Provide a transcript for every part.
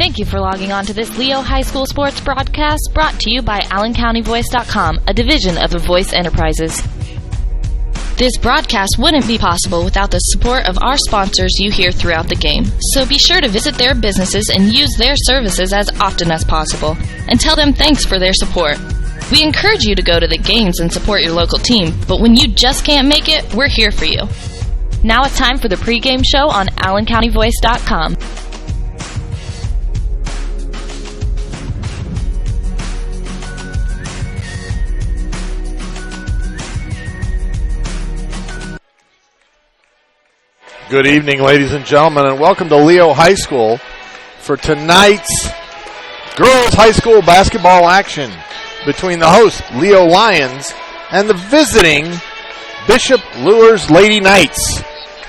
Thank you for logging on to this Leo High School sports broadcast brought to you by AllenCountyVoice.com, a division of the Voice Enterprises. This broadcast wouldn't be possible without the support of our sponsors you hear throughout the game, so be sure to visit their businesses and use their services as often as possible, and tell them thanks for their support. We encourage you to go to the games and support your local team, but when you just can't make it, we're here for you. Now it's time for the pregame show on AllenCountyVoice.com. Good evening, ladies and gentlemen, and welcome to Leo High School for tonight's girls high school basketball action between the host, Leo Lions, and the visiting Bishop Luers Lady Knights.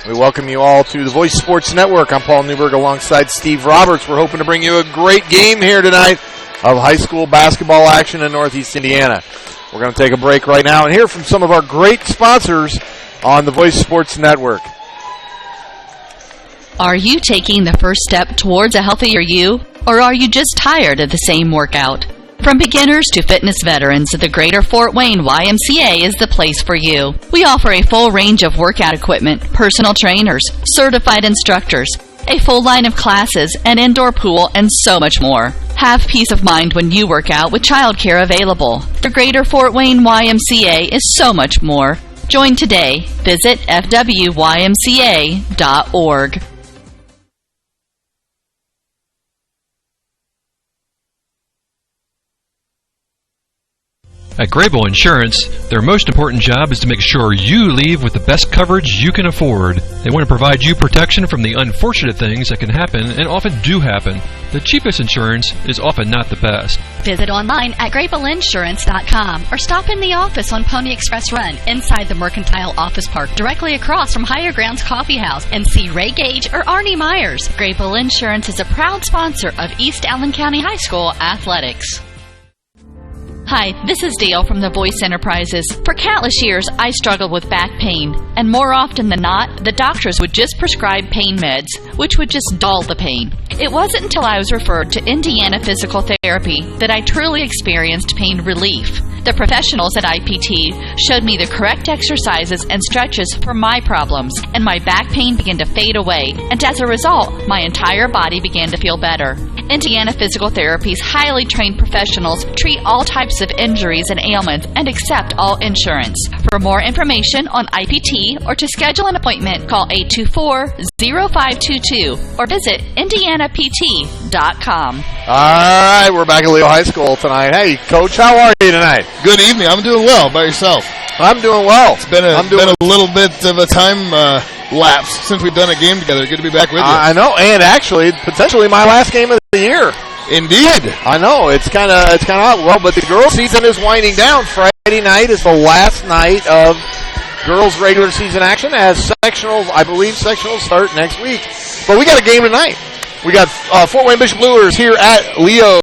We welcome you all to the Voice Sports Network. I'm Paul Newberg alongside Steve Roberts. We're hoping to bring you a great game here tonight of high school basketball action in Northeast Indiana. We're going to take a break right now and hear from some of our great sponsors on the Voice Sports Network. Are you taking the first step towards a healthier you, or are you just tired of the same workout? From beginners to fitness veterans, the Greater Fort Wayne YMCA is the place for you. We offer a full range of workout equipment, personal trainers, certified instructors, a full line of classes, an indoor pool, and so much more. Have peace of mind when you work out with childcare available. The Greater Fort Wayne YMCA is so much more. Join today. Visit fwymca.org. At Grable Insurance, their most important job is to make sure you leave with the best coverage you can afford. They want to provide you protection from the unfortunate things that can happen and often do happen. The cheapest insurance is often not the best. Visit online at grableinsurance.com or stop in the office on Pony Express Run inside the Mercantile Office Park directly across from Higher Grounds Coffee House and see Ray Gage or Arnie Myers. Grable Insurance is a proud sponsor of East Allen County High School Athletics. Hi, this is Dale from the Voice Enterprises. For countless years, I struggled with back pain, and more often than not, the doctors would just prescribe pain meds, which would just dull the pain. It wasn't until I was referred to Indiana Physical Therapy that I truly experienced pain relief. The professionals at IPT showed me the correct exercises and stretches for my problems, and my back pain began to fade away, and as a result, my entire body began to feel better. Indiana Physical Therapy's highly trained professionals treat all types of injuries and ailments and accept all insurance. For more information on IPT or to schedule an appointment, call 824-0522 or visit indianapt.com. All right, we're back at Leo High School tonight. Hey, Coach, how are you tonight? Good evening. I'm doing well. By yourself? I'm doing well. It's been a little bit of a time lapse since we've done a game together. Good to be back with you. I know, and actually, potentially my last game of the year. Indeed. I know, it's kind of odd. Well, but the girls' season is winding down. Friday night is the last night of girls' regular season action as sectionals, I believe sectionals start next week. But we got a game tonight. We got Fort Wayne Bishop Luers here at Leo.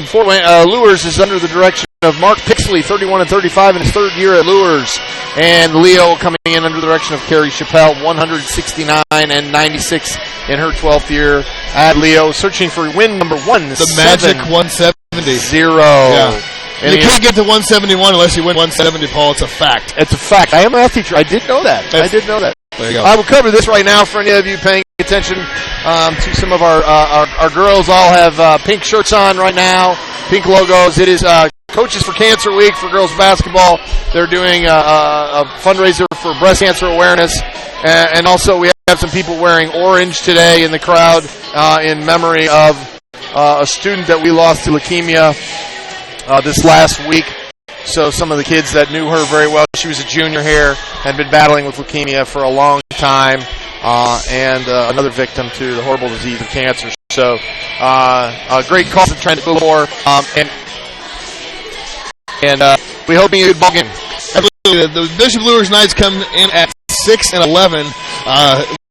Fort Wayne Luers is under the direction of Mark Pixley, 31-35 in his third year at Luers. And Leo coming in under the direction of Carrie Chappelle, 169-96 in her 12th year at Leo, searching for win number 1. The magic 170. Yeah. And you can't get to 171 unless you win 170, Paul. It's a fact. It's a fact. I am a math teacher. I did know that. There you go. I will cover this right now for any of you paying attention to some of our girls. All have pink shirts on right now, pink logos. It is Coaches for Cancer Week for girls basketball. They're doing a fundraiser for breast cancer awareness. And also we have some people wearing orange today in the crowd in memory of a student that we lost to leukemia this last week. So some of the kids that knew her very well, she was a junior here, had been battling with leukemia for a long time, and another victim to the horrible disease of cancer. So a great cause of trying to do more, and we hope you a good ball game. The Bishop Luers Knights come in at 6-11.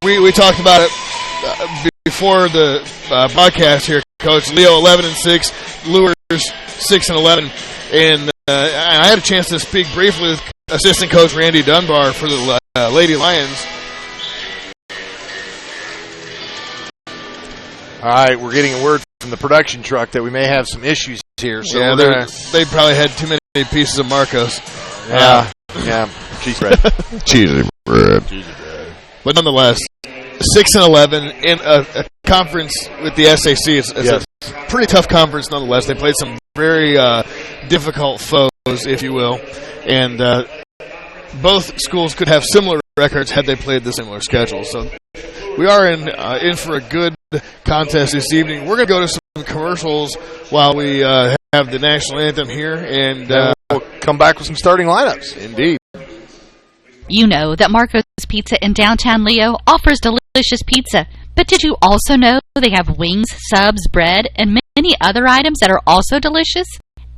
We talked about it before the broadcast here, Coach. Leo 11-6, Luers 6-11, and I had a chance to speak briefly with assistant coach Randy Dunbar for the Lady Lions. All right, we're getting a word from the production truck that we may have some issues here. So yeah, they probably had too many pieces of Marcos. Yeah, cheese bread. Cheesy bread. But nonetheless, 6-11 in a conference with the SAC. It's a pretty tough conference nonetheless. They played some very difficult foes, if you will, and both schools could have similar records had they played the similar schedule. So we are in for a good contest this evening. We're going to go to some commercials while we have the national anthem here, and we'll come back with some starting lineups. Indeed. You know that Marco's Pizza in downtown Leo offers delicious pizza. But did you also know they have wings, subs, bread, and many other items that are also delicious?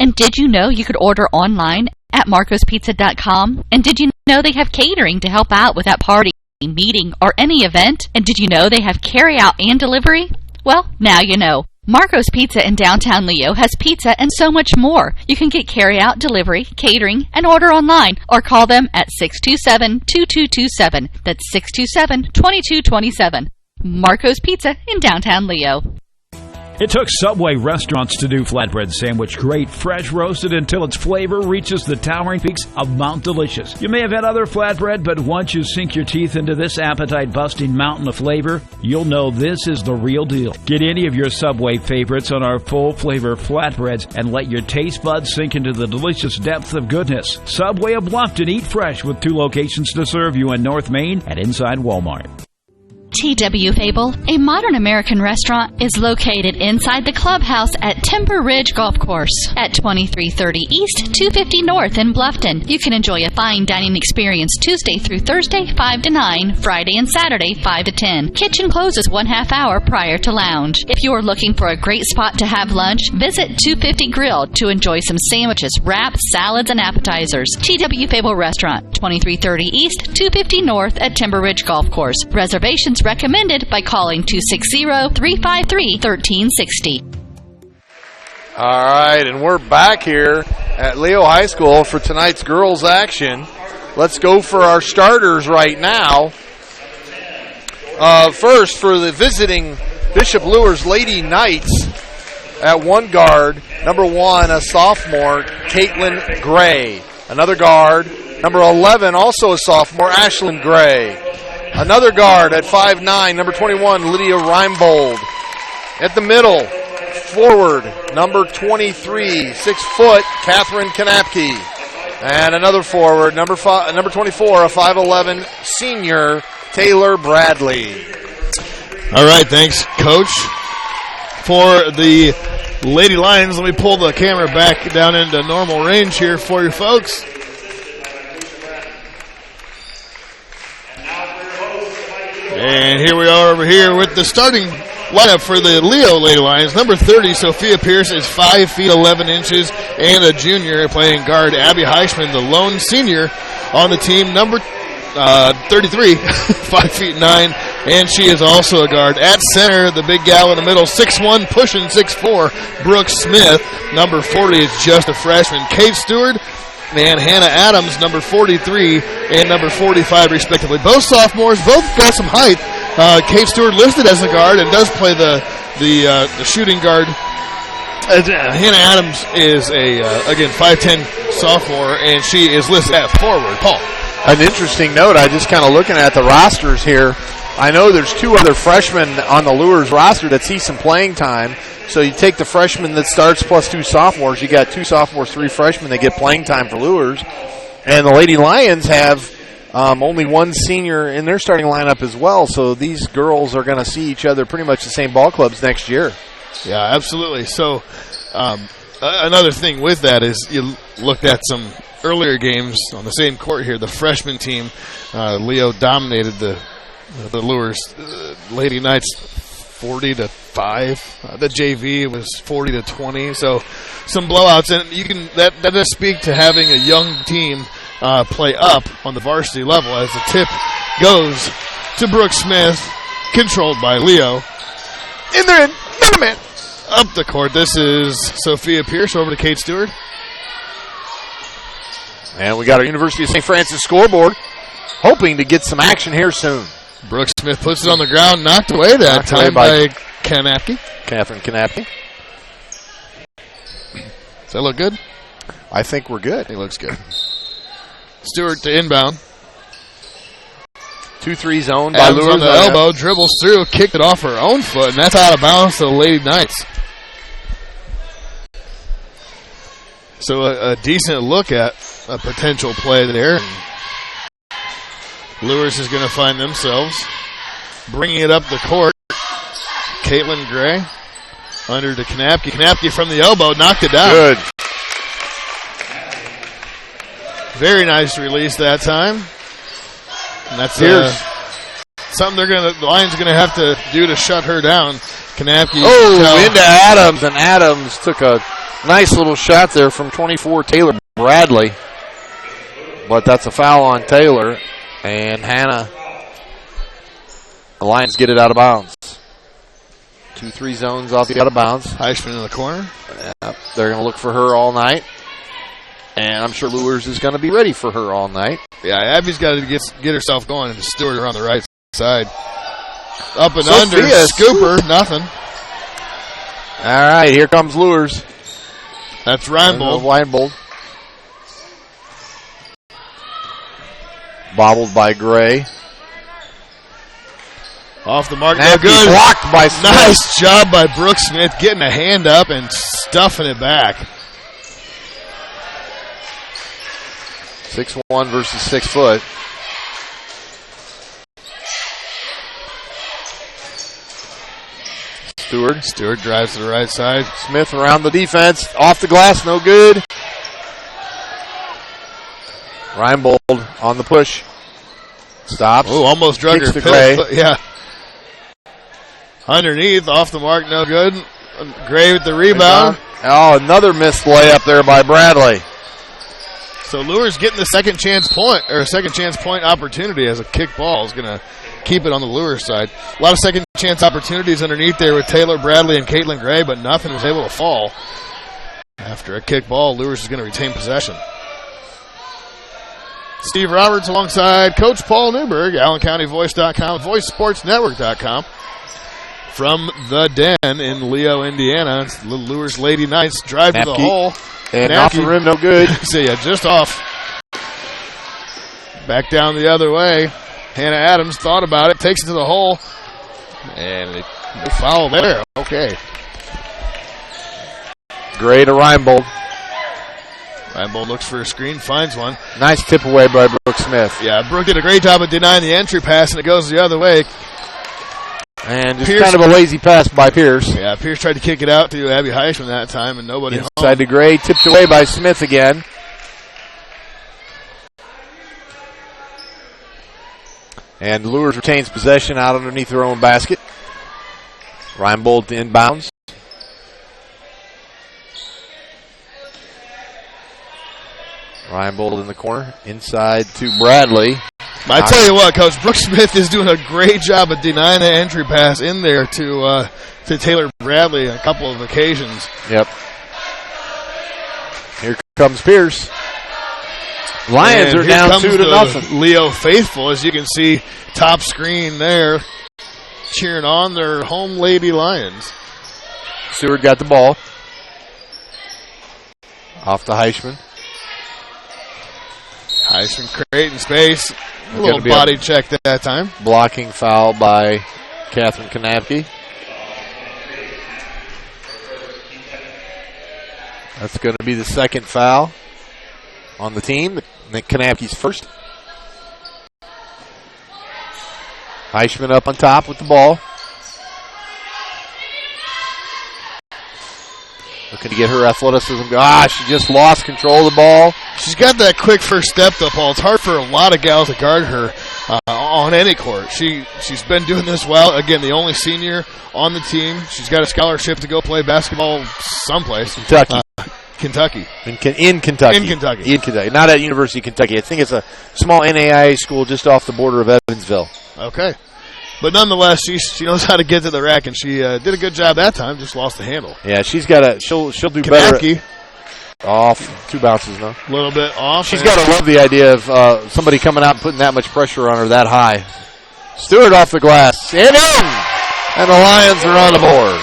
And did you know you could order online at marcospizza.com? And did you know they have catering to help out with that party, meeting, or any event? And did you know they have carry-out and delivery? Well, now you know. Marco's Pizza in downtown Leo has pizza and so much more. You can get carry-out, delivery, catering, and order online, or call them at 627-2227. That's 627-2227. Marco's Pizza in downtown Leo. It took Subway restaurants to do flatbread sandwich great, fresh roasted until its flavor reaches the towering peaks of Mount Delicious. You may have had other flatbread, but once you sink your teeth into this appetite-busting mountain of flavor, you'll know this is the real deal. Get any of your Subway favorites on our full-flavor flatbreads and let your taste buds sink into the delicious depth of goodness. Subway of Bluffton, eat fresh with 2 locations to serve you in North Main and inside Walmart. T.W. Fable, a modern American restaurant, is located inside the clubhouse at Timber Ridge Golf Course at 2330 East, 250 North in Bluffton. You can enjoy a fine dining experience Tuesday through Thursday, 5 to 9, Friday and Saturday, 5 to 10. Kitchen closes 1/2 hour prior to lounge. If you are looking for a great spot to have lunch, visit 250 Grill to enjoy some sandwiches, wraps, salads, and appetizers. T.W. Fable Restaurant, 2330 East, 250 North at Timber Ridge Golf Course. Reservations recommended by calling 260-353-1360. All right, and we're back here at Leo High School for tonight's girls action. Let's go for our starters right now. First, for the visiting Bishop Luers Lady Knights at one guard, number 1, a sophomore, Caitlin Gray. Another guard, number 11, also a sophomore, Ashlyn Gray. Another guard at 5'9", number 21, Lydia Reinbold. At the middle, forward, number 23, 6 foot, Catherine Kanapke. And another forward, number 24, a 5'11", senior, Taylor Bradley. All right, thanks, Coach. For the Lady Lions, let me pull the camera back down into normal range here for you folks. And here we are over here with the starting lineup for the Leo Lady Lions. Number 30, Sophia Pierce, is 5 feet 11 inches and a junior, playing guard. Abby Heichman, the lone senior on the team. Number 33, 5 feet 9, and she is also a guard. At center, the big gal in the middle, 6'1", pushing 6'4", Brooke Smith. Number 40 is just a freshman. Kate Stewart and Hannah Adams, number 43 and number 45, respectively. Both sophomores, both got some height. Kate Stewart listed as a guard and does play the shooting guard. Hannah Adams is again 5'10" sophomore, and she is listed at forward. Paul. An interesting note, I just kind of looking at the rosters here. I know there's 2 other freshmen on the Luers roster that see some playing time. So you take the freshman that starts plus 2 sophomores. You got 2 sophomores, 3 freshmen that get playing time for Luers. And the Lady Lions have only 1 senior in their starting lineup as well. So these girls are going to see each other pretty much the same ball clubs next year. Yeah, absolutely. So another thing with that is you looked at some earlier games on the same court here. The freshman team, Leo dominated the Luers Lady Knights 40-5. The JV was 40-20. So some blowouts, and that does speak to having a young team play up on the varsity level as the tip goes to Brooke Smith, controlled by Leo. In there, another man up the court. This is Sophia Pierce over to Kate Stewart. And we got our University of St. Francis scoreboard, hoping to get some action here soon. Brooke Smith puts it on the ground, knocked away that time by Kanapke. Catherine Kanapke. Does that look good? I think we're good. He looks good. Stewart to inbound. 2-3 zone by Adams Luers on the elbow, dribbles through, kicked it off her own foot, and that's out of bounds to the Lady Knights. So a decent look at a potential play there. Luers is going to find themselves bringing it up the court. Caitlin Gray under to Kanapke. Kanapke from the elbow, knocked it down. Good. Very nice release that time. And that's something the Lions are going to have to do to shut her down. Kanapke. Into Adams, and Adams took a nice little shot there from 24, Taylor Bradley. But that's a foul on Taylor, and Hannah. The Lions get it out of bounds. 2-3 zones off the out of bounds. Heisman in the corner. They're going to look for her all night. And I'm sure Luers is going to be ready for her all night. Yeah, Abby's got to get herself going, and Stewart around the right side. Up and Sophia, under, Scooper, nothing. All right, here comes Luers. That's Reinbold. Reinbold. Bobbled by Gray. Off the mark, no good. Blocked by Smith. Nice job by Brooke Smith, getting a hand up and stuffing it back. 6'1" versus 6 foot. Stewart drives to the right side. Smith around the defense. Off the glass, no good. Reinbold on the push. Stops. Oh, almost drug her. Gray. Yeah. Underneath, off the mark, no good. Gray with the rebound. Oh, another missed layup there by Bradley. So Luers getting the second chance point opportunity as a kick ball is going to keep it on the Luers side. A lot of second chance opportunities underneath there with Taylor Bradley and Caitlin Gray, but nothing was able to fall. After a kick ball, Luers is going to retain possession. Steve Roberts alongside Coach Paul Newberg, AllenCountyVoice.com, VoiceSportsNetwork.com. From the Den in Leo, Indiana, it's the Luers Lady Knights drive to the hole. And off the rim, no good. See ya, just off. Back down the other way. Hannah Adams thought about it, takes it to the hole. And no foul there. Okay. Gray to Reinbold. Reinbold looks for a screen, finds one. Nice tip away by Brooke Smith. Yeah, Brooke did a great job of denying the entry pass, and it goes the other way. And just kind of a lazy pass by Pierce. Yeah, Pierce tried to kick it out to Abby Heisman that time, and nobody home. Inside to Gray, tipped away by Smith again. And Luers retains possession out underneath their own basket. Reinbold to inbounds. Reinbold in the corner. Inside to Bradley. I tell you what, Coach, Brooke Smith is doing a great job of denying the entry pass in there to Taylor Bradley on a couple of occasions. Yep. Here comes Pierce. Lions are down 2-0. Leo faithful, as you can see, top screen there, cheering on their home Lady Lions. Stewart got the ball. Off to Heisman. Heisman creating space. A little body check that time. Blocking foul by Catherine Kanapke. That's going to be the second foul on the team. Kanapke's first. Heisman up on top with the ball. Looking to get her athleticism. She just lost control of the ball. She's got that quick first step, though, Paul. It's hard for a lot of gals to guard her on any court. She's been doing this well. Again, the only senior on the team. She's got a scholarship to go play basketball someplace. Kentucky. Kentucky. In Kentucky. In Kentucky. Not at University of Kentucky. I think it's a small NAIA school just off the border of Evansville. Okay. But nonetheless, she knows how to get to the rack, and she did a good job that time. Just lost the handle. Yeah, she's got she'll do better. Off 2 bounces now. A little bit off. She's got to love the idea of somebody coming out and putting that much pressure on her that high. Stewart off the glass. And in! And the Lions are on the board.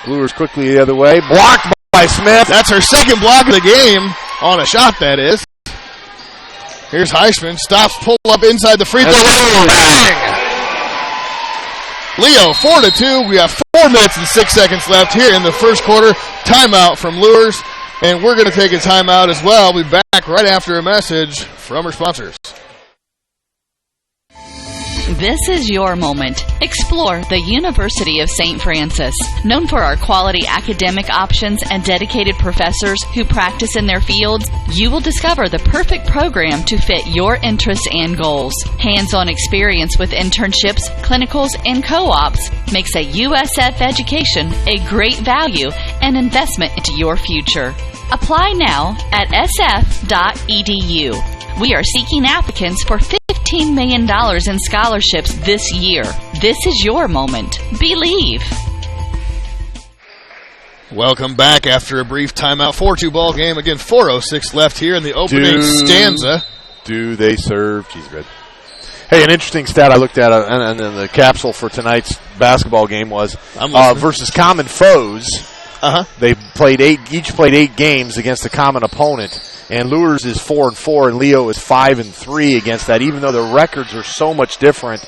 Luers quickly the other way. Blocked by Smith. That's her second block of the game. On a shot, that is. Here's Heisman. Stops, pull up inside the free throw. Bang! Leo, 4-2. We have 4 minutes and 6 seconds left here in the first quarter. Timeout from Luers. And we're going to take a timeout as well. We'll be back right after a message from our sponsors. This is your moment. Explore the University of St. Francis. Known for our quality academic options and dedicated professors who practice in their fields, you will discover the perfect program to fit your interests and goals. Hands-on experience with internships, clinicals, and co-ops makes a USF education a great value and investment into your future. Apply now at sf.edu. We are seeking applicants for $15 million in scholarships this year. This is your moment. Believe. Welcome back after a brief timeout. 4-2 ball game. Again, 4:06 left here in the opening stanza. Do they serve cheeseburger? Hey, an interesting stat I looked at and the capsule for tonight's basketball game was versus common foes. They played each played 8 games against a common opponent. And Luers is 4-4, and Leo is 5-3 against that. Even though the records are so much different,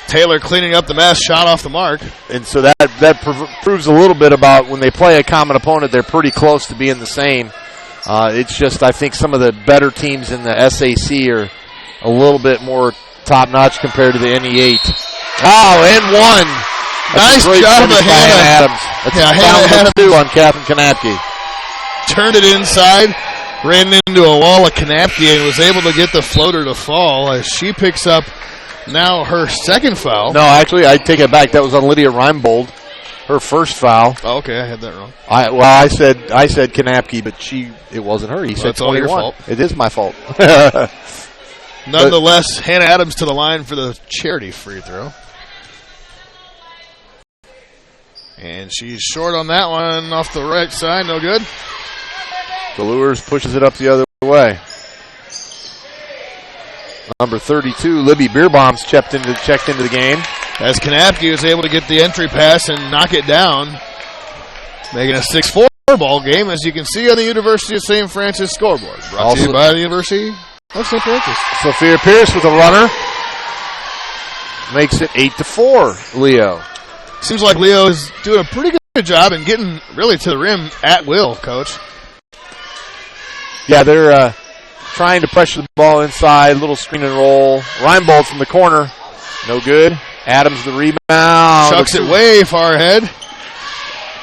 Taylor cleaning up the mess, shot off the mark, and so that proves a little bit about when they play a common opponent, they're pretty close to being the same. It's just I think some of the better teams in the SAC are a little bit more top notch compared to the NE8. Oh, and one. Nice job by Hannah Adams. That's Hannah Adams 2 on Catherine Kanapke. Turned it inside. Ran into a wall of Kanapke and was able to get the floater to fall as she picks up now her second foul. No, actually, I take it back. That was on Lydia Reinbold, her first foul. Oh, okay, I had that wrong. I said Kanapke, but it wasn't her. He said 21. All your fault. It is my fault. Nonetheless, Hannah Adams to the line for the charity free throw. And she's short on that one off the right side. No good. The Luers pushes it up the other way. Number 32, Libby Beerbaum's checked into the game. As Kanapke was able to get the entry pass and knock it down. Making a 6-4 ball game, as you can see on the University of St. Francis scoreboard. Brought to you by the University of St. Francis. Sophia Pierce with a runner. Makes it 8-4, Leo. Seems like Leo is doing a pretty good job and getting really to the rim at will, Coach. Yeah, they're trying to pressure the ball inside, little screen and roll. Reinbold from the corner, no good. Adams the rebound. Chucks it way far ahead.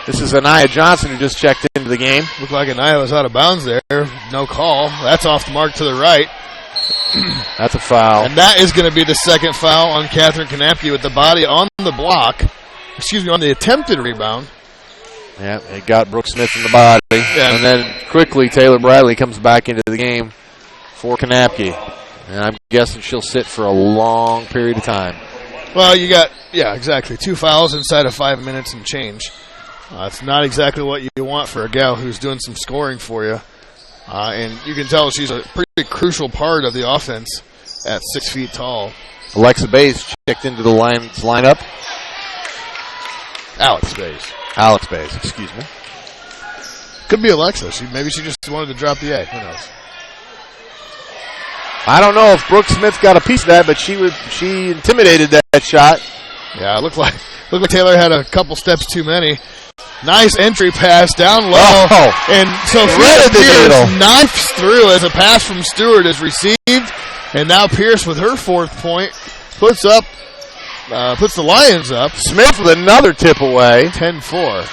This is Anaya Johnson who just checked into the game. Looked like Anaya was out of bounds there. No call. That's off the mark to the right. That's a foul. And that is going to be the second foul on Catherine Kanapke with the body on the block. On the attempted rebound. Yeah, it got Brooke Smith in the body. Yeah. And then quickly Taylor Bradley comes back into the game for Kanapke. And I'm guessing she'll sit for a long period of time. Well, you got, exactly. 2 fouls inside of 5 minutes and change. It's not exactly what you want for a gal who's doing some scoring for you. And you can tell she's a pretty crucial part of the offense at 6 feet tall. Alexa Bays checked into the lineup. Alex Bays, excuse me. Could be Alexa. Maybe she just wanted to drop the A. Who knows? I don't know if Brooke Smith got a piece of that, but she intimidated that shot. Yeah, it looked like Taylor had a couple steps too many. Nice entry pass down low. Oh. And Sophia Pierce knifes through as a pass from Stewart is received. And now Pierce with her 4th point puts the Lions up. Smith with another tip away. 10-4.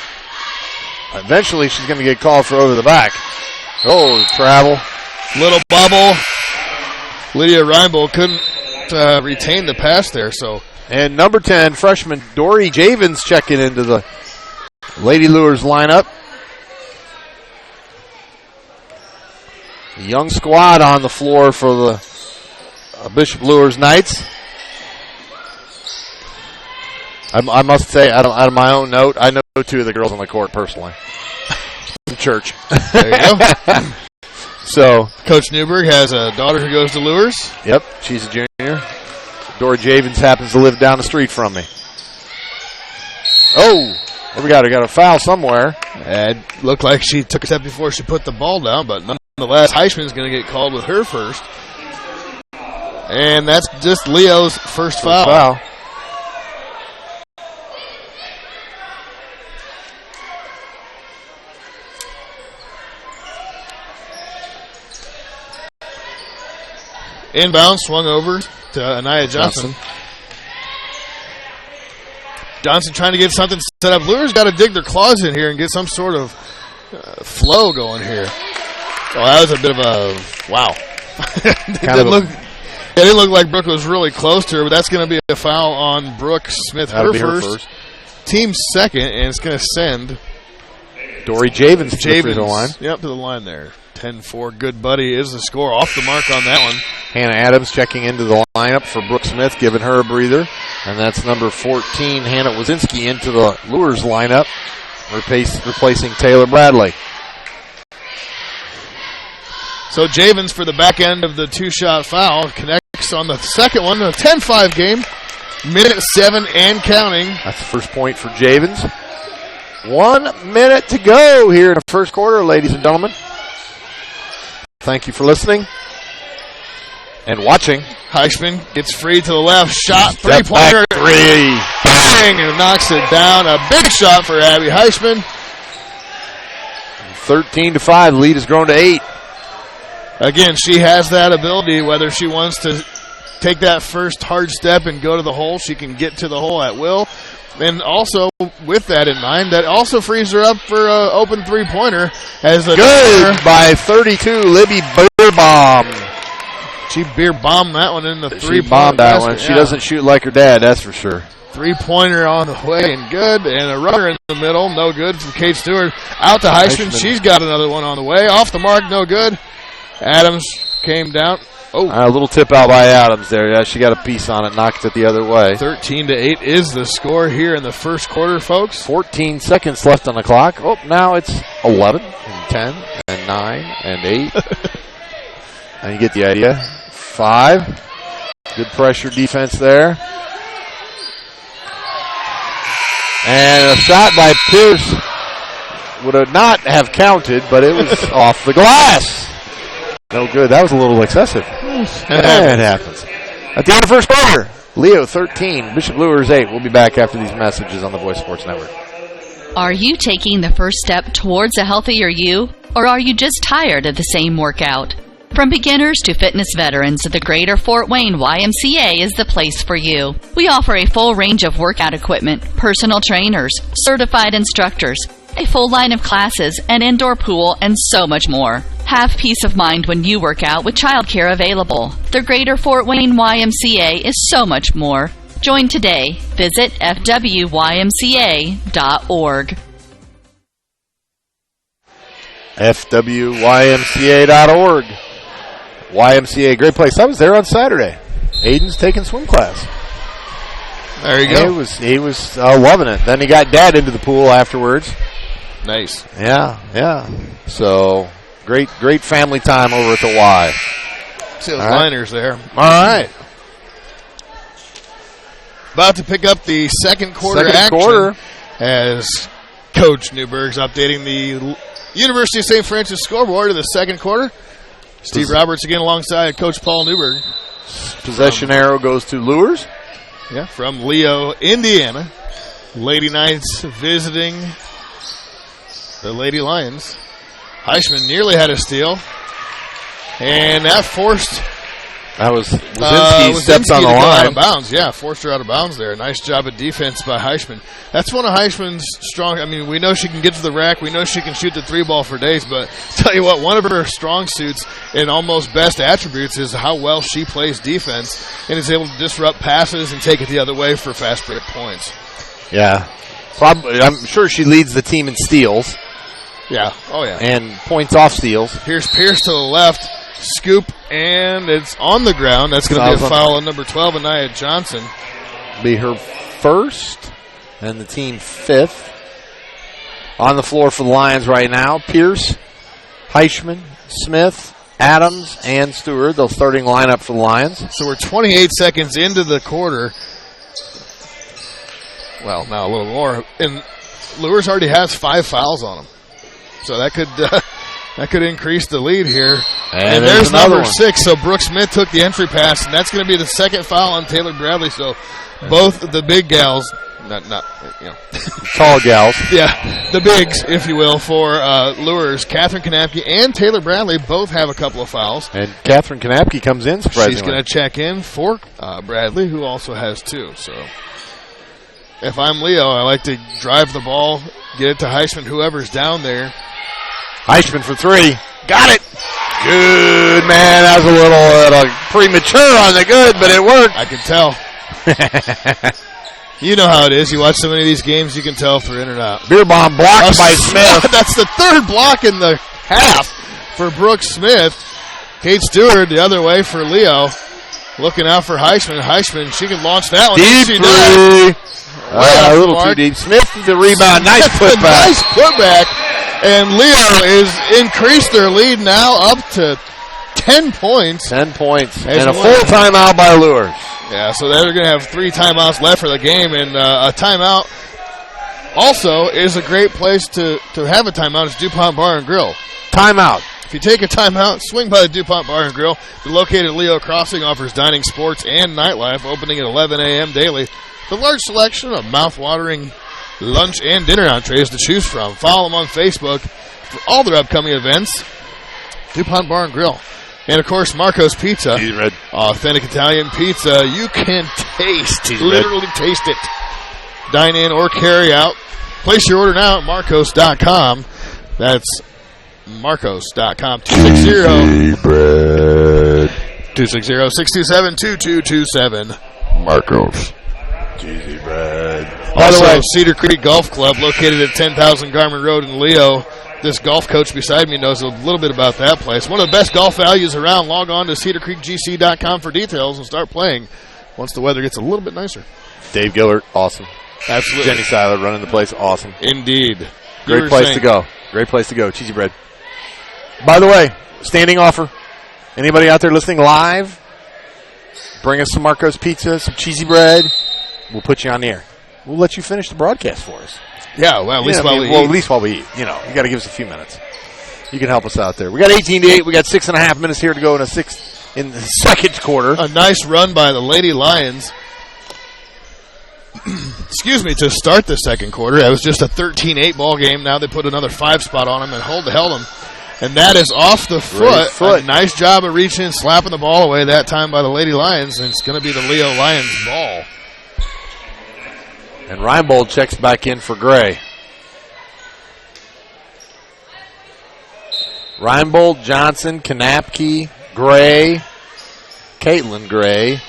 Eventually she's going to get called for over the back. Oh, travel. Little bubble. Lydia Reinbold couldn't retain the pass there. And number 10, freshman Dory Javins checking into the Lady Luers lineup. A young squad on the floor for the Bishop Luers Knights. I must say, out of my own note, I know 2 of the girls on the court personally. From church. There you go. So, Coach Newberg has a daughter who goes to Luers. Yep, she's a junior. Dory Javens happens to live down the street from me. Oh, what we got? We got a foul somewhere. It looked like she took a step before she put the ball down, but nonetheless, Heisman's going to get called with her first. And that's just Leo's first foul. Inbound, swung over to Anaya Johnson. Johnson trying to get something set up. Luers got to dig their claws in here and get some sort of flow going here. Oh, that was a bit of a wow. It didn't look like Brooke was really close to her, but that's going to be a foul on Brooke Smith. Her first. Team second, and it's going to send Dory Javens to the line. Yep, to the line there. 10-4. Good buddy is the score. Off the mark on that one. Hannah Adams checking into the lineup for Brooke Smith, giving her a breather. And that's number 14, Hannah Wazinski, into the Luers lineup, replacing Taylor Bradley. So Javens for the back end of the two-shot foul connects on the second one. A 10-5 game. Minute 7 and counting. That's the first point for Javens. 1 minute to go here in the first quarter, ladies and gentlemen. Thank you for listening and watching. Heisman gets free to the left. Shot, three-pointer. Three. Bang, and knocks it down. A big shot for Abby Heisman. 13-5. Lead has grown to 8. Again, she has that ability, whether she wants to take that first hard step and go to the hole, she can get to the hole at will. And also, with that in mind, that also frees her up for an open three-pointer. Good by 32, Libby Beerbaum. She beer-bombed that one in the three-point. She bombed that one. Yeah. She doesn't shoot like her dad, that's for sure. Three-pointer on the way and good. And a runner in the middle, no good from Kate Stewart. Out to Heisman. She's got another one on the way. Off the mark, no good. Adams came down. Oh, a little tip out by Adams there. Yeah, she got a piece on it, knocked it the other way. 13-8 is the score here in the first quarter, folks. 14 seconds left on the clock. Oh, now it's 11 and 10 and 9 and 8. And you get the idea. 5. Good pressure defense there. And a shot by Pierce would not have counted, but it was off the glass. No good. That was a little excessive. It happens. At the end of the first quarter, Leo 13, Bishop Luers 8. We'll be back after these messages on the Voice Sports Network. Are you taking the first step towards a healthier you? Or are you just tired of the same workout? From beginners to fitness veterans, the Greater Fort Wayne YMCA is the place for you. We offer a full range of workout equipment, personal trainers, certified instructors, a full line of classes, an indoor pool, and so much more. Have peace of mind when you work out with childcare available. The Greater Fort Wayne YMCA is so much more. Join today. Visit fwymca.org. fwymca.org. YMCA, great place. I was there on Saturday. Aiden's taking swim class. There you go. He was loving it. Then he got Dad into the pool afterwards. Nice. Yeah. So great family time over at the Y. See those liners there. All right. About to pick up the second quarter as Coach Newberg's updating the University of St. Francis scoreboard to the second quarter. Steve Roberts again alongside Coach Paul Newberg. Possession arrow goes to Luers. Yeah, from Leo, Indiana. Lady Knights visiting the Lady Lions. Heisman nearly had a steal. And that forced... That was Wazinski stepped on the line. Out of bounds. Yeah, forced her out of bounds there. Nice job of defense by Heisman. That's one of Heisman's strong... I mean, we know she can get to the rack. We know she can shoot the three ball for days. But tell you what, one of her strong suits and almost best attributes is how well she plays defense and is able to disrupt passes and take it the other way for fast break points. Yeah. Probably, I'm sure she leads the team in steals. Yeah. Oh, yeah. And points off steals. Here's Pierce to the left. Scoop, and it's on the ground. That's going to be a foul on number 12, Anaya Johnson. Be her first, and the team fifth. On the floor for the Lions right now, Pierce, Heisman, Smith, Adams and Stewart, the starting lineup for the Lions. So we're 28 seconds into the quarter. Well, now a little more. And Luers already has 5 fouls on him. So that could increase the lead here. And there's number 6. So Brooke Smith took the entry pass, and that's going to be the second foul on Taylor Bradley. So both the big gals, not tall gals. Yeah, the bigs, if you will, for Luers. Catherine Kanapke and Taylor Bradley both have a couple of fouls. And Catherine Kanapke comes in, surprisingly. She's going to check in for Bradley, who also has 2. So if I'm Leo, I like to drive the ball, get it to Heisman, whoever's down there. Heisman for 3. Got it. Good, man. That was a little premature on the good, but it worked. I can tell. You know how it is. You watch so many of these games, you can tell if they're in or not. Beer bomb blocked by Smith. That's the 3rd block in the half for Brooke Smith. Kate Stewart the other way for Leo. Looking out for Heisman. Heisman, she can launch that one. Deep 3. A little too deep. Smith the rebound. Nice putback. Nice putback. And Leo is increased their lead now up to 10 points. 10 points. And a full timeout by Luers. Yeah, so they're going to have 3 timeouts left for the game. And a timeout also is a great place to have a timeout. It's DuPont Bar and Grill. Timeout. If you take a timeout, swing by the DuPont Bar and Grill. They're located at Leo Crossing, offers dining, sports, and nightlife, opening at 11 a.m. daily. The large selection of mouth-watering lunch and dinner entrees to choose from. Follow them on Facebook for all their upcoming events. DuPont Bar and Grill. And, of course, Marco's Pizza. Cheese Red. Authentic Italian pizza. You can taste, Cheese literally Red. taste it. Dine in or carry out. Place your order now at Marcos.com. That's Marcos.com. 260-627-2227. Marcos. Cheesy bread. By the way, Cedar Creek Golf Club, located at 10,000 Garmin Road in Leo. This golf coach beside me knows a little bit about that place. One of the best golf values around. Log on to cedarcreekgc.com for details and start playing once the weather gets a little bit nicer. Dave Gillert, awesome. Absolutely. Jenny Seiler running the place, awesome. Indeed. Great place to go. Great place to go. Cheesy bread. By the way, standing offer. Anybody out there listening live? Bring us some Marco's Pizza, some cheesy bread. We'll put you on the air. We'll let you finish the broadcast for us. Yeah, well, at least while we eat. Well, at least while we eat. You know, you got to give us a few minutes. You can help us out there. We got 18-8. We got 6.5 minutes here to go in the second quarter. A nice run by the Lady Lions. Excuse me, to start the second quarter. It was just a 13-8 ball game. Now they put another 5 spot on them and held them. And that is off the foot. A nice job of reaching and slapping the ball away that time by the Lady Lions. And it's going to be the Leo Lions ball. And Reinbold checks back in for Gray. Reinbold, Johnson, Kanapke, Gray, Caitlin Gray,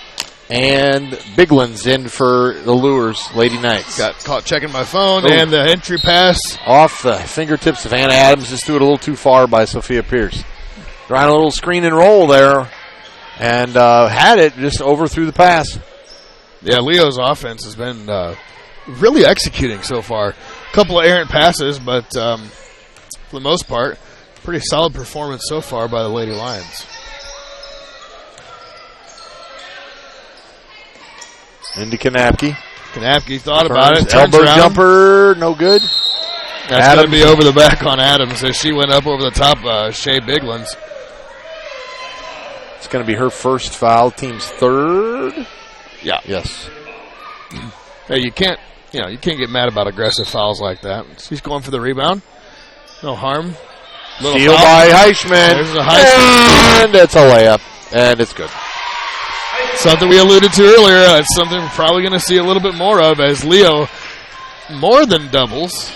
and Bigland's in for the Luers Lady Knights. Got caught checking my phone, and the entry pass. Off the fingertips of Hannah Adams, just threw it a little too far by Sophia Pierce. Trying a little screen and roll there, and had it, just overthrew the pass. Yeah, Leo's offense has been really executing so far. A couple of errant passes, but for the most part, pretty solid performance so far by the Lady Lions. Into Kanapke. Kanapke thought about it. Elbow jumper, no good. That's going to be over the back on Adams as she went up over the top of Shea Biglands. It's going to be her first foul, team's third. Yeah. Yes. Hey, you can't get mad about aggressive fouls like that. She's going for the rebound. No harm. Steal by Heisman. There's a Heisman. And it's a layup. And it's good. Something we alluded to earlier. It's something we're probably going to see a little bit more of as Leo more than doubles.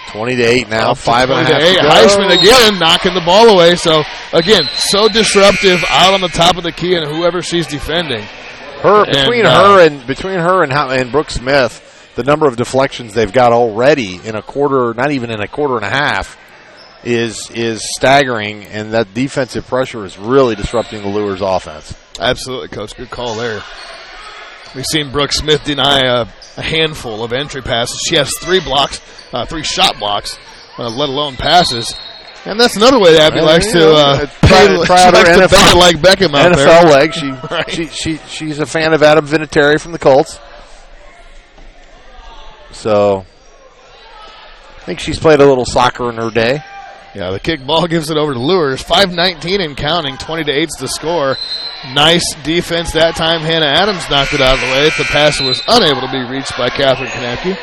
20-8 now. 5.5 to go. Heisman again knocking the ball away. So, again, so disruptive out on the top of the key and whoever she's defending. Between her and Brooke Smith, the number of deflections they've got already in a quarter, not even in a quarter and a half, is staggering, and that defensive pressure is really disrupting the Luers offense. Absolutely, Coach. Good call there. We've seen Brooke Smith deny a handful of entry passes. She has 3 shot blocks, let alone passes. And that's another way Abby likes to bet like Beckham out there. NFL leg. She's a fan of Adam Vinatieri from the Colts. So I think she's played a little soccer in her day. Yeah, the kick ball gives it over to Luers. 5:19 and counting. 20-8's the score. Nice defense that time. Hannah Adams knocked it out of the way. The pass was unable to be reached by Catherine Konecki.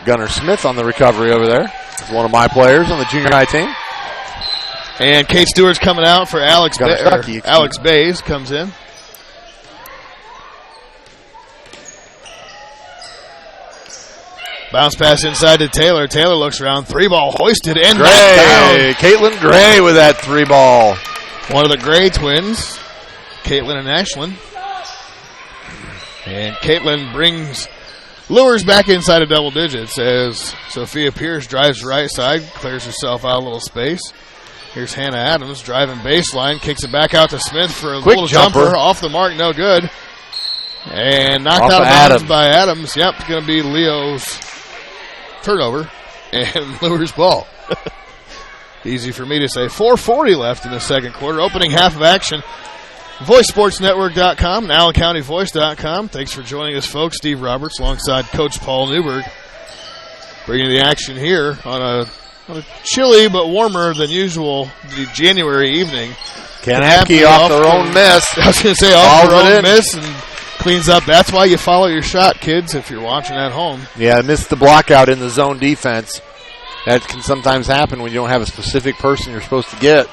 Gunnar Smith on the recovery over there. Is one of my players on the junior high team. And Kate Stewart's coming out for Alex Bays comes in. Bounce pass inside to Taylor. Taylor looks around. 3-ball hoisted and knocked down. Caitlin Gray with that 3-ball. One of the Gray twins, Caitlin and Ashlyn. And Caitlin brings Luers back inside of double digits as Sophia Pierce drives right side, clears herself out a little space. Here's Hannah Adams driving baseline, kicks it back out to Smith for a quick little jumper. Off the mark, no good. And knocked out of bounds by Adams. Yep, going to be Leo's turnover and Luers ball. Easy for me to say. 4:40 left in the second quarter. Opening half of action. VoiceSportsNetwork.com and AllenCountyVoice.com. Thanks for joining us, folks. Steve Roberts alongside Coach Paul Newberg. Bringing the action here on a chilly but warmer than usual January evening. Kanapke off their own miss. I was going to say off their own miss and cleans up. That's why you follow your shot, kids, if you're watching at home. Yeah, missed the block out in the zone defense. That can sometimes happen when you don't have a specific person you're supposed to get.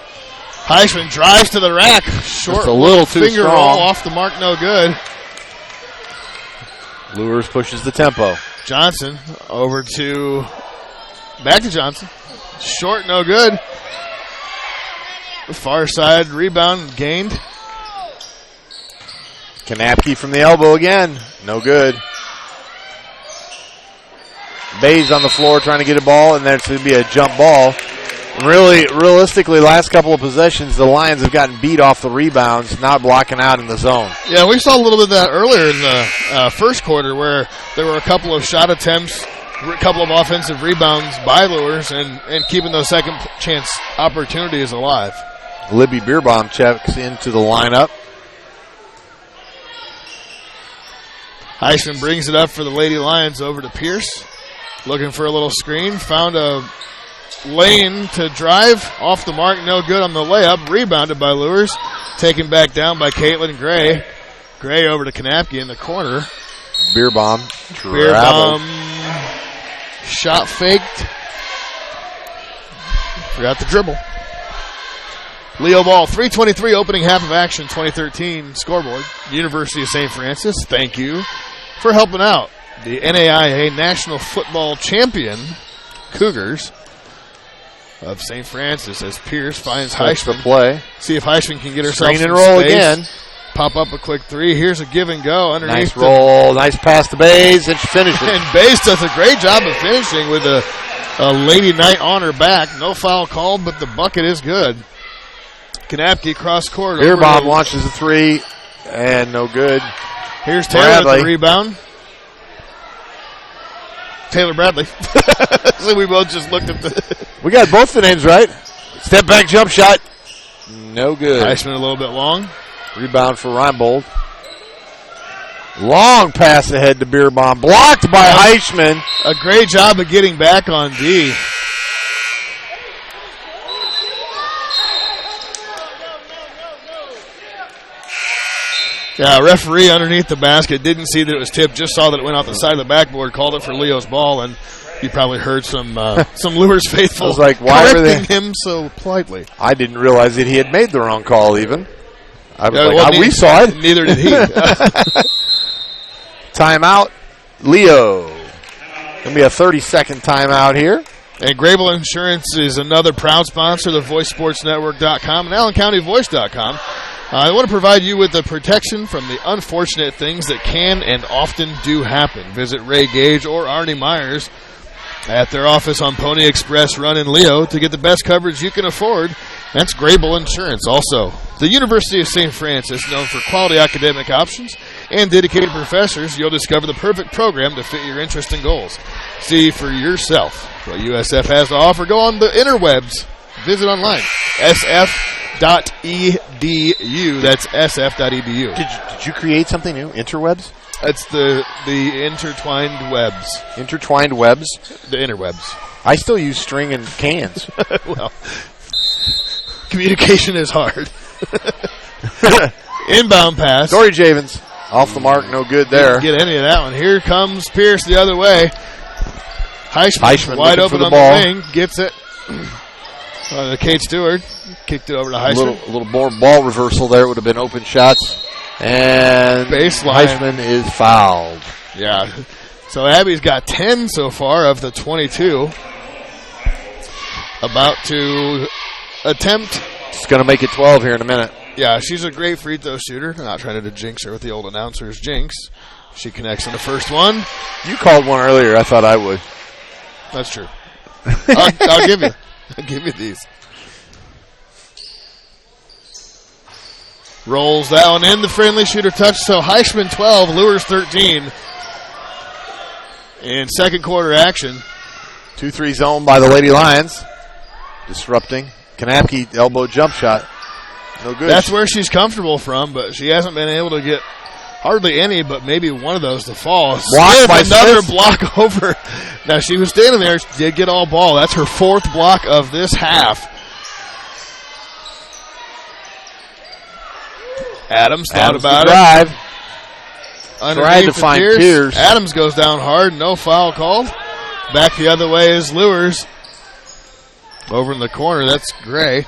Heisman drives to the rack. Short, just a little too finger strong. roll off the mark, no good. Luers pushes the tempo. Johnson back to Johnson. Short, no good. The far side rebound gained. Kanapke from the elbow again. No good. Bays on the floor trying to get a ball, and that's going to be a jump ball. Really, realistically, last couple of possessions, the Lions have gotten beat off the rebounds, not blocking out in the zone. Yeah, we saw a little bit of that earlier in the first quarter where there were a couple of shot attempts, a couple of offensive rebounds by Luers, and keeping those second chance opportunities alive. Libby Bierbaum checks into the lineup. Heisman brings it up for the Lady Lions over to Pierce. Looking for a little screen. Found a lane to drive. Off the mark, no good on the layup. Rebounded by Luers. Taken back down by Caitlin Gray. Gray over to Kanapke in the corner. Bierbaum. Shot faked. Forgot the dribble. Leo ball. 3:23 opening half of action. 2013 scoreboard. University of St. Francis. Thank you for helping out the NAIA National Football Champion Cougars of St. Francis as Pierce finds Heisman. Play. See if Heisman can get herself screen and roll space. Again. Pop up a quick three. Here's a give and go underneath. Nice roll. Nice pass to Bays, and she finishes. And Bays does a great job of finishing with a Lady Knight on her back. No foul called, but the bucket is good. Kanapke cross court. Bierbaum launches a three, and no good. Here's Taylor with the rebound. Taylor Bradley. So we both just looked at the... We got both the names right. Step back jump shot. No good. Heisman a little bit long. Rebound for Reinbold. Long pass ahead to Bierbaum. Blocked by Heisman. A great job of getting back on D. Yeah, referee underneath the basket didn't see that it was tipped, just saw that it went off the side of the backboard, called it for Leo's ball, and you probably heard some Luers faithful I was like, why correcting him so politely. I didn't realize that he had made the wrong call even. I was we saw it. Neither did he. Timeout, Leo. Going to be a 30-second timeout here. And Grable Insurance is another proud sponsor of VoiceSportsNetwork.com and AllenCountyVoice.com. I want to provide you with the protection from the unfortunate things that can and often do happen. Visit Ray Gage or Arnie Myers at their office on Pony Express Run in Leo to get the best coverage you can afford. That's Grable Insurance. Also, the University of St. Francis, known for quality academic options and dedicated professors, you'll discover the perfect program to fit your interests and goals. See for yourself what USF has to offer. Go on the interwebs. Visit online. sf.edu. That's sf.edu. Did you create something new? Interwebs? That's the intertwined webs. Intertwined webs? The interwebs. I still use string and cans. Well, communication is hard. Inbound pass. Dory Javens. Off the mark, no good there. Didn't get any of that one. Here comes Pierce the other way. Heisman wide open for the on ball. the wing. Gets it. Kate Stewart kicked it over to Heisman. A little more ball reversal there. Would have been open shots. And Baseline. Heisman is fouled. Yeah. So Abby's got 10 so far of the 22. About to attempt. She's going to make it 12 here in a minute. Yeah, she's a great free throw shooter. I'm not trying to jinx her with the old announcer's jinx. She connects on the first one. You called one earlier. I thought I would. That's true. I'll give you. I'll give you these. Rolls that one in. The friendly shooter touch. So Heisman 12, Luers 13. In second quarter action. 2-3 zone by the Lady Lions. Disrupting. Kanapke elbow jump shot. No good. That's where she's comfortable from, but she hasn't been able to get hardly any, but maybe one of those to fall. Blocked by another Smith. block over. Now, she was standing there. She did get all ball. That's her fourth block of this half. Adams thought about it. Tried to find Pierce. Adams goes down hard. No foul called. Back the other way is Luers. Over in the corner, that's Gray.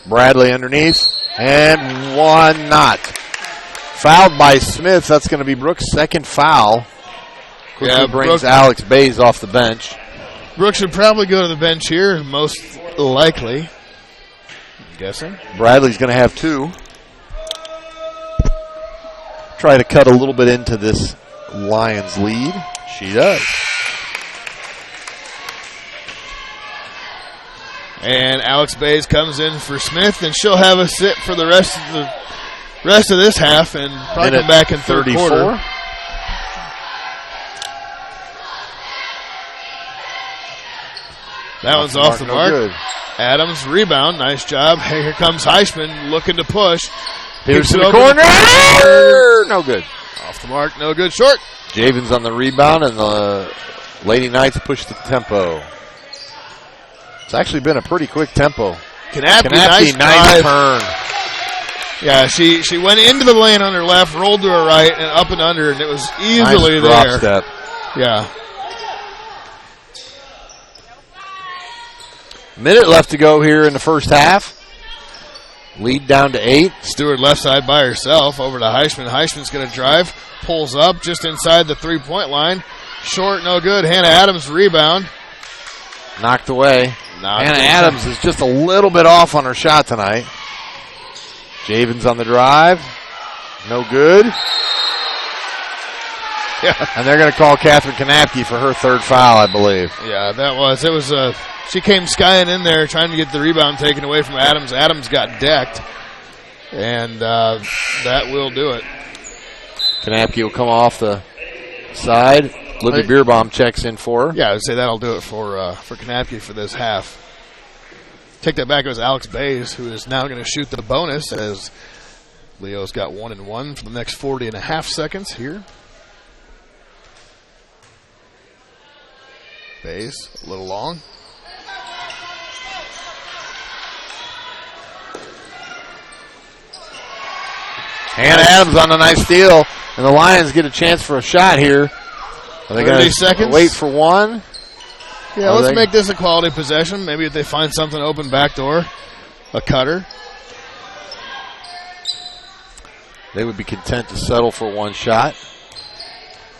Bradley underneath. And one not. Fouled by Smith. That's going to be Brooks' second foul. Quickly brings Brooks, Alex Bays off the bench. Brooks should probably go to the bench here, most likely. I'm guessing. Bradley's going to have two. Try to cut a little bit into this Lions lead. She does. And Alex Bays comes in for Smith, and she'll have a sit for the rest of this half, and probably come back in third 34. quarter. That one's off the mark. Good. Adams rebound, nice job. Here comes Heisman looking to push. Pierce in Kicks the it corner. No good. Off the mark, no good. Short. Javens on the rebound, and the Lady Knights push the tempo. It's actually been a pretty quick tempo. Kanapke, nice drive. turn. Yeah, she went into the lane on her left, rolled to her right, and up and under, and it was easily Nice drop there. step. Yeah. Minute left to go here in the first half. Lead down to 8. Stewart left side by herself over to Heisman. Heisman's going to drive, pulls up just inside the three-point line. Short, no good. Hannah Adams rebound. Knocked away. Knocked Hannah away. Adams is just a little bit off on her shot tonight. Javens on the drive. No good. Yeah. And they're going to call Catherine Kanapke for her third foul, I believe. Yeah, it was she came skying in there trying to get the rebound taken away from Adams. Adams got decked, and that will do it. Kanapke will come off the side. Libby Beerbaum checks in for her. Yeah, I would say that'll do it for Kanapke for this half. Take that back. It was Alex Bays, who is now going to shoot the bonus, as Leo's got 1 and 1 for the next 40.5 seconds here. Bays, a little long. Hannah Adams on a nice steal, and the Lions get a chance for a shot here. Are they 30 going to seconds. wait for one? Yeah, let's make this a quality possession. Maybe if they find something open back door, a cutter. They would be content to settle for one shot.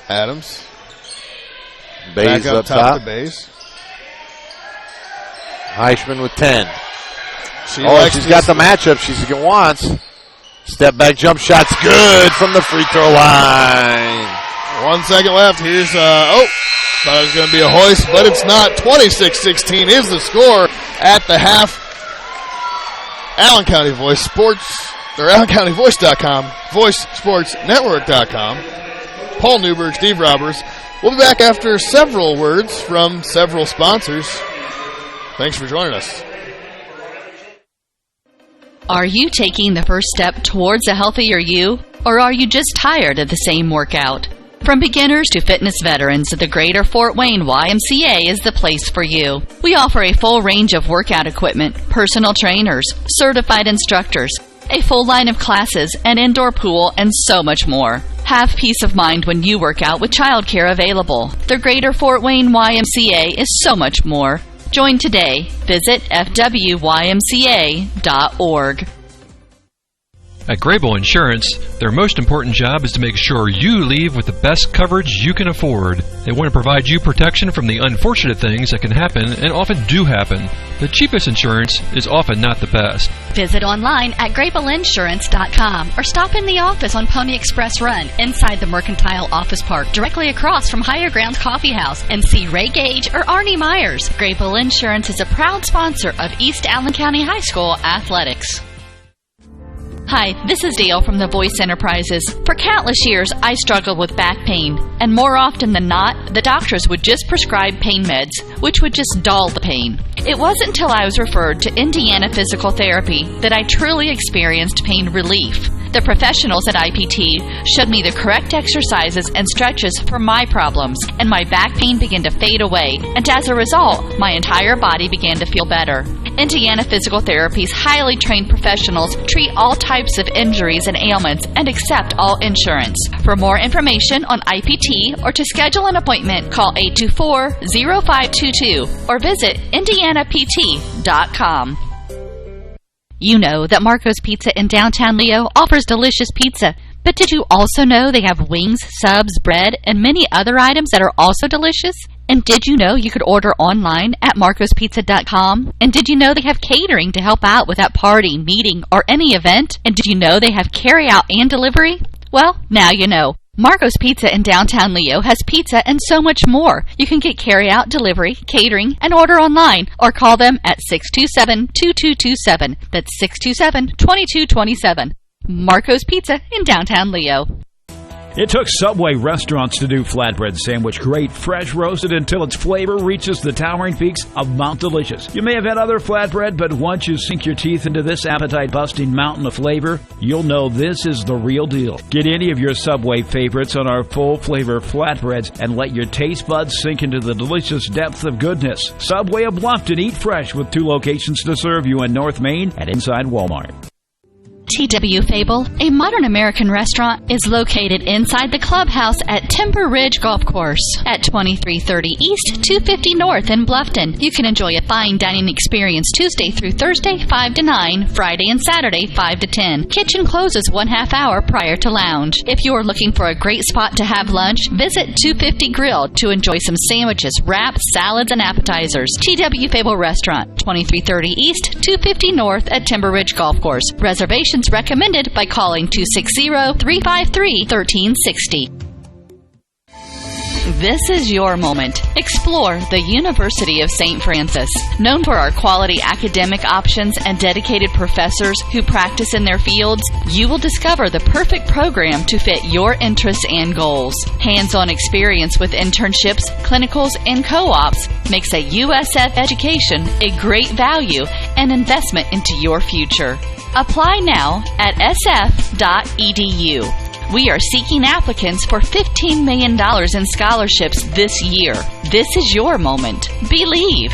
Adams. Bays Back up top. to Bays. Heisman with 10. She's got the matchup she wants. Step back jump shot's good from the free throw line. 1 second left. Here's, thought it was going to be a hoist, but it's not. 26-16 is the score at the half. Allen County Voice Sports, or AllenCountyVoice.com, VoiceSportsNetwork.com. Paul Newberg, Steve Roberts, We'll be back after several words from several sponsors. Thanks for joining us. Are you taking the first step towards a healthier you, or are you just tired of the same workout? From beginners to fitness veterans, the Greater Fort Wayne YMCA is the place for you. We offer a full range of workout equipment, personal trainers, certified instructors, a full line of classes, an indoor pool, and so much more. Have peace of mind when you work out with childcare available. The Greater Fort Wayne YMCA is so much more. Join today. Visit fwymca.org. At Grable Insurance, their most important job is to make sure you leave with the best coverage you can afford. They want to provide you protection from the unfortunate things that can happen and often do happen. The cheapest insurance is often not the best. Visit online at grableinsurance.com or stop in the office on Pony Express Run inside the Mercantile Office Park directly across from Higher Grounds Coffee House and see Ray Gage or Arnie Myers. Grable Insurance is a proud sponsor of East Allen County High School athletics. Hi, this is Dale from the Voice Enterprises. For countless years, I struggled with back pain, and more often than not, the doctors would just prescribe pain meds, which would just dull the pain. It wasn't until I was referred to Indiana Physical Therapy that I truly experienced pain relief. The professionals at IPT showed me the correct exercises and stretches for my problems, and my back pain began to fade away, and as a result, my entire body began to feel better. Indiana Physical Therapy's highly trained professionals treat all types of injuries and ailments and accept all insurance. For more information on IPT or to schedule an appointment, call 824-0522 or visit indianapt.com. You know that Marco's Pizza in downtown Leo offers delicious pizza, but did you also know they have wings, subs, bread, and many other items that are also delicious? And did you know you could order online at marcospizza.com? And did you know they have catering to help out with that party, meeting, or any event? And did you know they have carry-out and delivery? Well, now you know. Marco's Pizza in downtown Leo has pizza and so much more. You can get carry-out, delivery, catering, and order online, or call them at 627-2227. That's 627-2227. Marco's Pizza in downtown Leo. It took Subway restaurants to do flatbread sandwich great, fresh roasted until its flavor reaches the towering peaks of Mount Delicious. You may have had other flatbread, but once you sink your teeth into this appetite-busting mountain of flavor, you'll know this is the real deal. Get any of your Subway favorites on our full-flavor flatbreads and let your taste buds sink into the delicious depth of goodness. Subway of Bluffton, eat fresh with 2 locations to serve you in North Main and inside Walmart. T.W. Fable, a modern American restaurant, is located inside the clubhouse at Timber Ridge Golf Course at 2330 East, 250 North in Bluffton. You can enjoy a fine dining experience Tuesday through Thursday, 5 to 9, Friday and Saturday, 5 to 10. Kitchen closes 1/2 hour prior to lounge. If you are looking for a great spot to have lunch, visit 250 Grill to enjoy some sandwiches, wraps, salads, and appetizers. T.W. Fable Restaurant, 2330 East, 250 North at Timber Ridge Golf Course. Reservations recommended by calling 260-353-1360. This is your moment. Explore the University of St. Francis. Known for our quality academic options and dedicated professors who practice in their fields, you will discover the perfect program to fit your interests and goals. Hands-on experience with internships, clinicals, and co-ops makes a USF education a great value and investment into your future. Apply now at sf.edu. We are seeking applicants for $15 million in scholarships this year. This is your moment. Believe.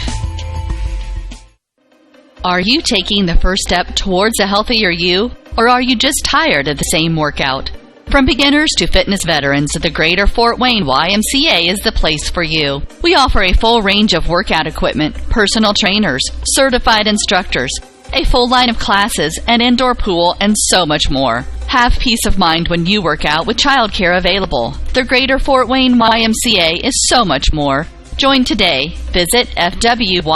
Are you taking the first step towards a healthier you, or are you just tired of the same workout? From beginners to fitness veterans, the Greater Fort Wayne YMCA is the place for you. We offer a full range of workout equipment, personal trainers, certified instructors, a full line of classes, an indoor pool, and so much more. Have peace of mind when you work out with childcare available. The Greater Fort Wayne YMCA is so much more. Join today. Visit fwymca.org.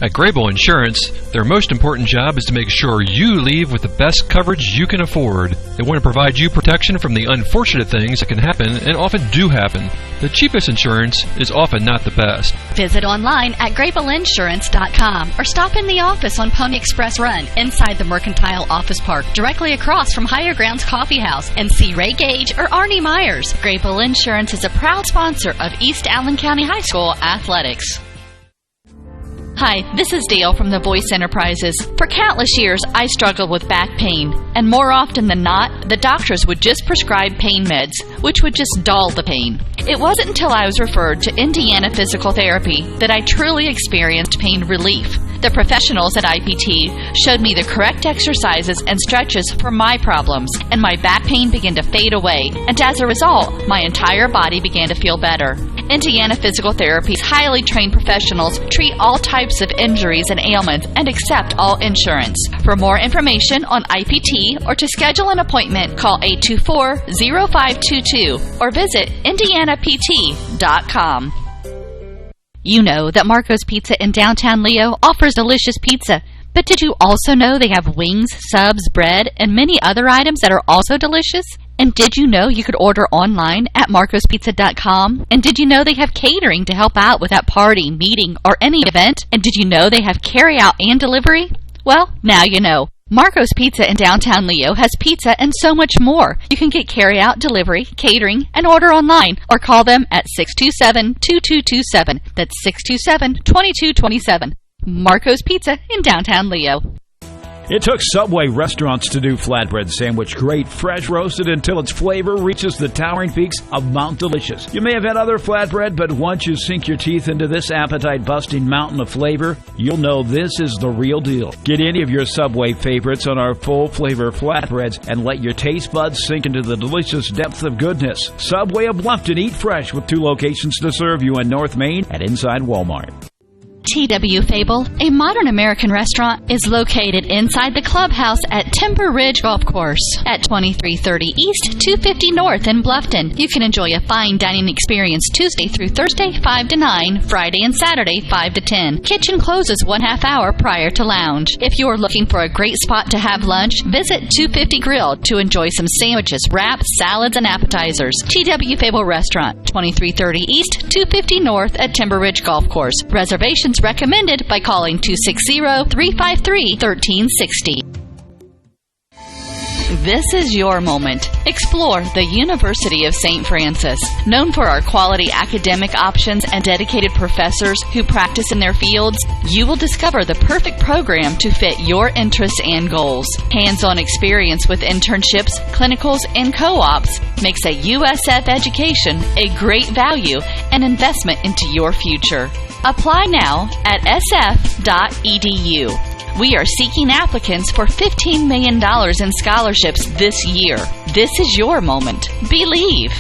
At Grable Insurance, their most important job is to make sure you leave with the best coverage you can afford. They want to provide you protection from the unfortunate things that can happen and often do happen. The cheapest insurance is often not the best. Visit online at GrableInsurance.com or stop in the office on Pony Express Run inside the Mercantile Office Park directly across from Higher Grounds Coffee House and see Ray Gage or Arnie Myers. Grable Insurance is a proud sponsor of East Allen County High School athletics. Hi, this is Dale from the Voice Enterprises. For countless years, I struggled with back pain, and more often than not, the doctors would just prescribe pain meds, which would just dull the pain. It wasn't until I was referred to Indiana Physical Therapy that I truly experienced pain relief. The professionals at IPT showed me the correct exercises and stretches for my problems, and my back pain began to fade away, and as a result, my entire body began to feel better. Indiana Physical Therapy's highly trained professionals treat all types of injuries and ailments and accept all insurance. For more information on IPT or to schedule an appointment, call 824-0522 or visit indianapt.com. You know that Marco's Pizza in downtown Leo offers delicious pizza. But did you also know they have wings, subs, bread, and many other items that are also delicious? And did you know you could order online at marcospizza.com? And did you know they have catering to help out with that party, meeting, or any event? And did you know they have carry-out and delivery? Well, now you know. Marco's Pizza in downtown Leo has pizza and so much more. You can get carry-out, delivery, catering, and order online, or call them at 627-2227. That's 627-2227. Marco's Pizza in downtown Leo. It took Subway restaurants to do flatbread sandwich great, fresh roasted until its flavor reaches the towering peaks of Mount Delicious. You may have had other flatbread, but once you sink your teeth into this appetite-busting mountain of flavor, you'll know this is the real deal. Get any of your Subway favorites on our full-flavor flatbreads and let your taste buds sink into the delicious depth of goodness. Subway of Bluffton, eat fresh with 2 locations to serve you in North Main and inside Walmart. T.W. Fable, a modern American restaurant, is located inside the clubhouse at Timber Ridge Golf Course at 2330 East, 250 North in Bluffton. You can enjoy a fine dining experience Tuesday through Thursday, 5 to 9, Friday and Saturday, 5 to 10. Kitchen closes 1/2 hour prior to lounge. If you're looking for a great spot to have lunch, visit 250 Grill to enjoy some sandwiches, wraps, salads, and appetizers. T.W. Fable Restaurant, 2330 East, 250 North at Timber Ridge Golf Course. Reservations recommended by calling 260-353-1360. This is your moment. Explore the University of St. Francis. Known for our quality academic options and dedicated professors who practice in their fields, you will discover the perfect program to fit your interests and goals. Hands-on experience with internships, clinicals, and co-ops makes a USF education a great value and investment into your future. Apply now at sf.edu. We are seeking applicants for $15 million in scholarships this year. This is your moment. Believe.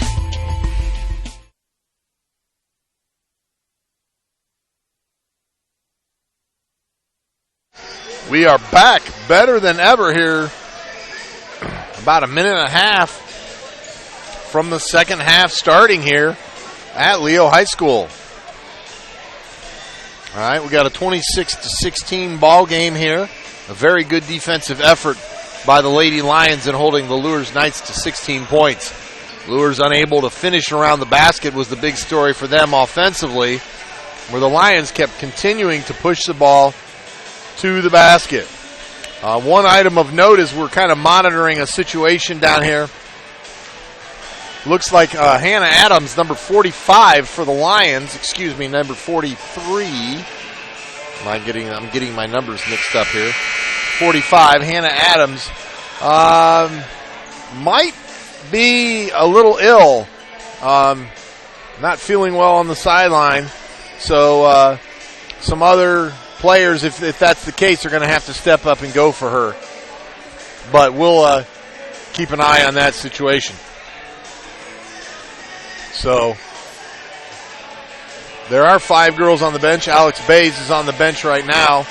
We are back better than ever here. About a minute and a half from the second half starting here at Leo High School. All right, we got a 26-16 ball game here. A very good defensive effort by the Lady Lions in holding the Luers Knights to 16 points. Luers unable to finish around the basket was the big story for them offensively, where the Lions kept continuing to push the ball to the basket. One item of note is we're kind of monitoring a situation down here. Looks like Hannah Adams, number 45 for the Lions. Excuse me, number 43. I'm getting my numbers mixed up here. 45, Hannah Adams, might be a little ill. Not feeling well on the sideline. So some other players, if that's the case, are going to have to step up and go for her. But we'll keep an eye on that situation. So there are 5 girls on the bench. Alex Bays is on the bench right now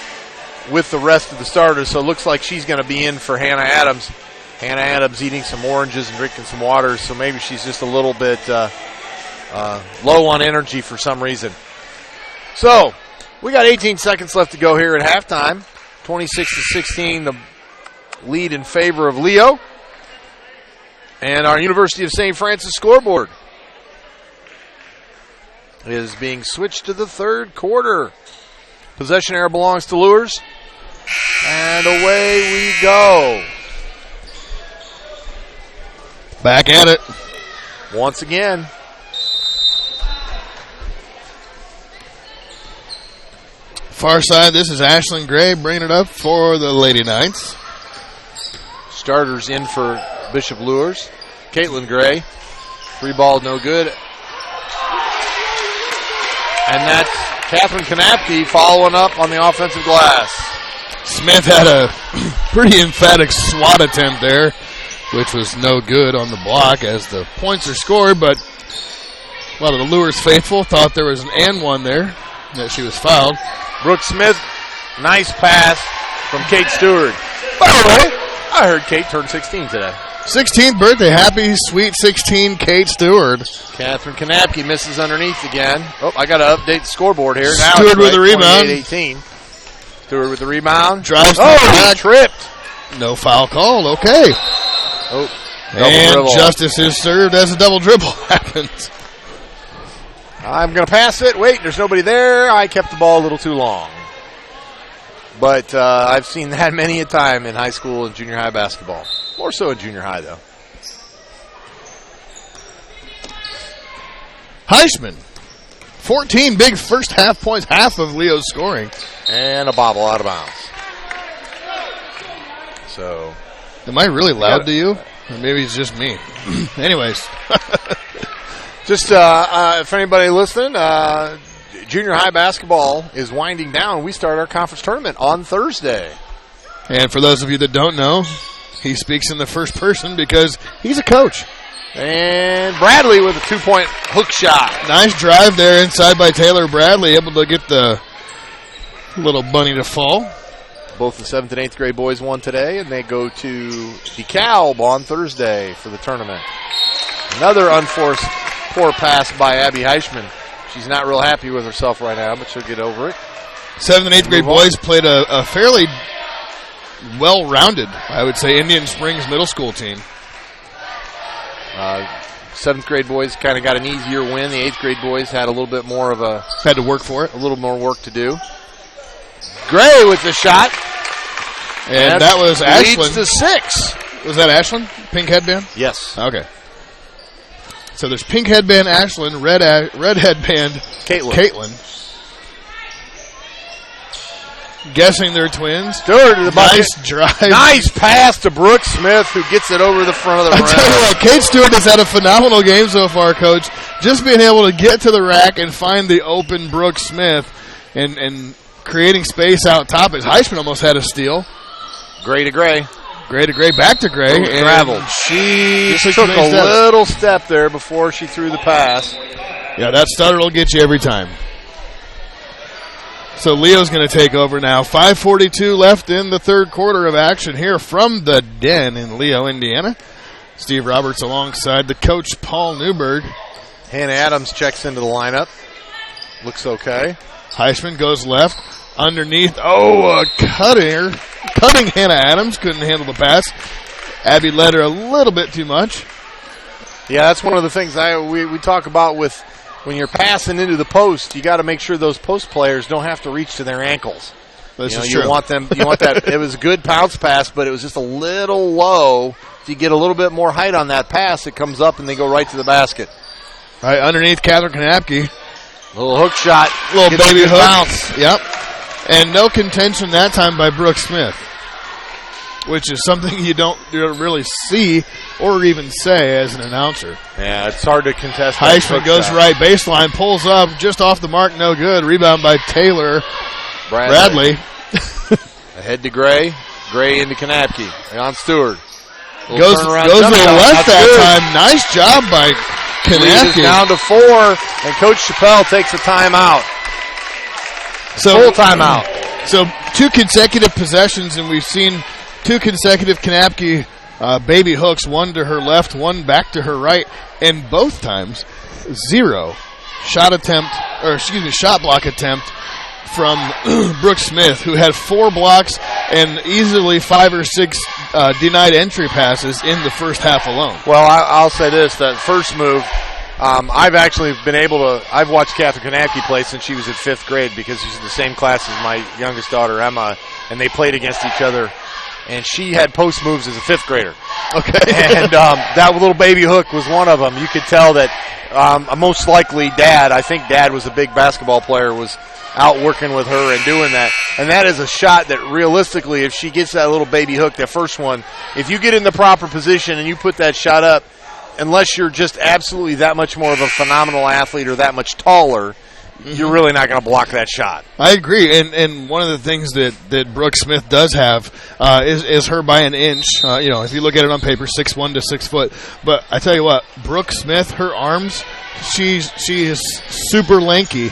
with the rest of the starters, so it looks like she's going to be in for Hannah Adams. Hannah Adams eating some oranges and drinking some water, so maybe she's just a little bit low on energy for some reason. So We got 18 seconds left to go here at halftime. 26-16, the lead in favor of Leo. And our University of St. Francis scoreboard is being switched to the third quarter. Possession error belongs to Luers. And away we go. Back at it. Once again. Far side, this is Ashlyn Gray bringing it up for the Lady Knights. Starters in for Bishop Luers. Caitlin Gray. Free ball, no good. And that's Catherine Kanapke following up on the offensive glass. Smith had a pretty emphatic swat attempt there, which was no good on the block as the points are scored, but a lot of the Luers faithful thought there was an and one there, that she was fouled. Brooke Smith, nice pass from Kate Stewart. By the way, I heard Kate turned 16 today. 16th birthday. Happy, sweet 16, Kate Stewart. Catherine Kanapke misses underneath again. Oh, I got to update the scoreboard here. Now Stewart with the rebound. 28-18. Stewart with the rebound. Drives back. Tripped. No foul called. Okay. Oh, and dribble. justice is served as a double dribble happens. I'm going to pass it. Wait, there's nobody there. I kept the ball a little too long. But I've seen that many a time in high school and junior high basketball. More so in junior high, though. Heisman. 14 big first half points, half of Leo's scoring. And a bobble out of bounds. So. Am I really loud to you? Or maybe it's just me. Anyways. Just for anybody listening, junior high basketball is winding down. We start our conference tournament on Thursday. And for those of you that don't know, he speaks in the first person because he's a coach. And Bradley with a 2-point hook shot. Nice drive there inside by Taylor Bradley, able to get the little bunny to fall. Both the 7th and 8th grade boys won today, and they go to DeKalb on Thursday for the tournament. Another unforced poor pass by Abby Heischman. She's not real happy with herself right now, but she'll get over it. 7th and 8th grade boys played a fairly well-rounded, I would say, Indian Springs middle school team. 7th grade boys kind of got an easier win. The 8th grade boys had a little bit more of a... Had to work for it. A little more work to do. Gray with the shot. And that was Ashlyn. Leads to 6. Was that Ashlyn? Pink headband? Yes. Okay. So there's pink headband Ashlyn, red headband Caitlin. Guessing they're twins. Stewart to the bucket. Nice drive. Nice pass to Brooke Smith, who gets it over the front of the rack. I tell you what, Kate Stewart has had a phenomenal game so far, Coach. Just being able to get to the rack and find the open Brooke Smith and creating space out top. As Heisman almost had a steal. Gray to Gray. Gray to Gray, back to Gray. And traveled. She took a little step there before she threw the pass. Yeah, that stutter will get you every time. So Leo's going to take over now. 5:42 left in the third quarter of action here from the Den in Leo, Indiana. Steve Roberts alongside the coach, Paul Newberg. Hannah Adams checks into the lineup. Looks okay. Heisman goes left. Underneath. Oh, cutting Hannah Adams. Couldn't handle the pass. Abby led her a little bit too much. Yeah, that's one of the things we talk about with when you're passing into the post. You got to make sure those post players don't have to reach to their ankles. This is you true. want them. You want that. It was a good bounce pass, but it was just a little low. If you get a little bit more height on that pass, it comes up and they go right to the basket. Right underneath Catherine Kanapke. Little hook shot. Little baby hook. Bounce. Yep. And no contention that time by Brooke Smith, which is something you don't really see or even say as an announcer. Yeah, it's hard to contest. Heisman goes right baseline, pulls up, just off the mark, no good. Rebound by Taylor Bradley. Ahead to Gray. Gray into Kanapke. On Stewart. Goes to the left that time. Nice job by Kanapke. Lead is down to 4, and Coach Chappelle takes a timeout. Full timeout. So 2 consecutive possessions, and we've seen 2 consecutive Kanapke baby hooks, one to her left, one back to her right, and both times 0 shot block attempt from Brooke Smith, who had 4 blocks and easily 5 or 6 denied entry passes in the first half alone. Well, I'll say this, that first move, I've actually been able to, I've watched Catherine Kanapke play since she was in 5th grade because she's in the same class as my youngest daughter, Emma, and they played against each other. And she had post moves as a 5th grader. Okay. And that little baby hook was one of them. You could tell that most likely Dad, I think Dad was a big basketball player, was out working with her and doing that. And that is a shot that realistically, if she gets that little baby hook, that first one, if you get in the proper position and you put that shot up, unless you're just absolutely that much more of a phenomenal athlete or that much taller, you're really not going to block that shot. I agree, and one of the things that Brooke Smith does have is her by an inch. If you look at it on paper, 6'1" to 6 foot. But I tell you what, Brooke Smith, her arms, she is super lanky.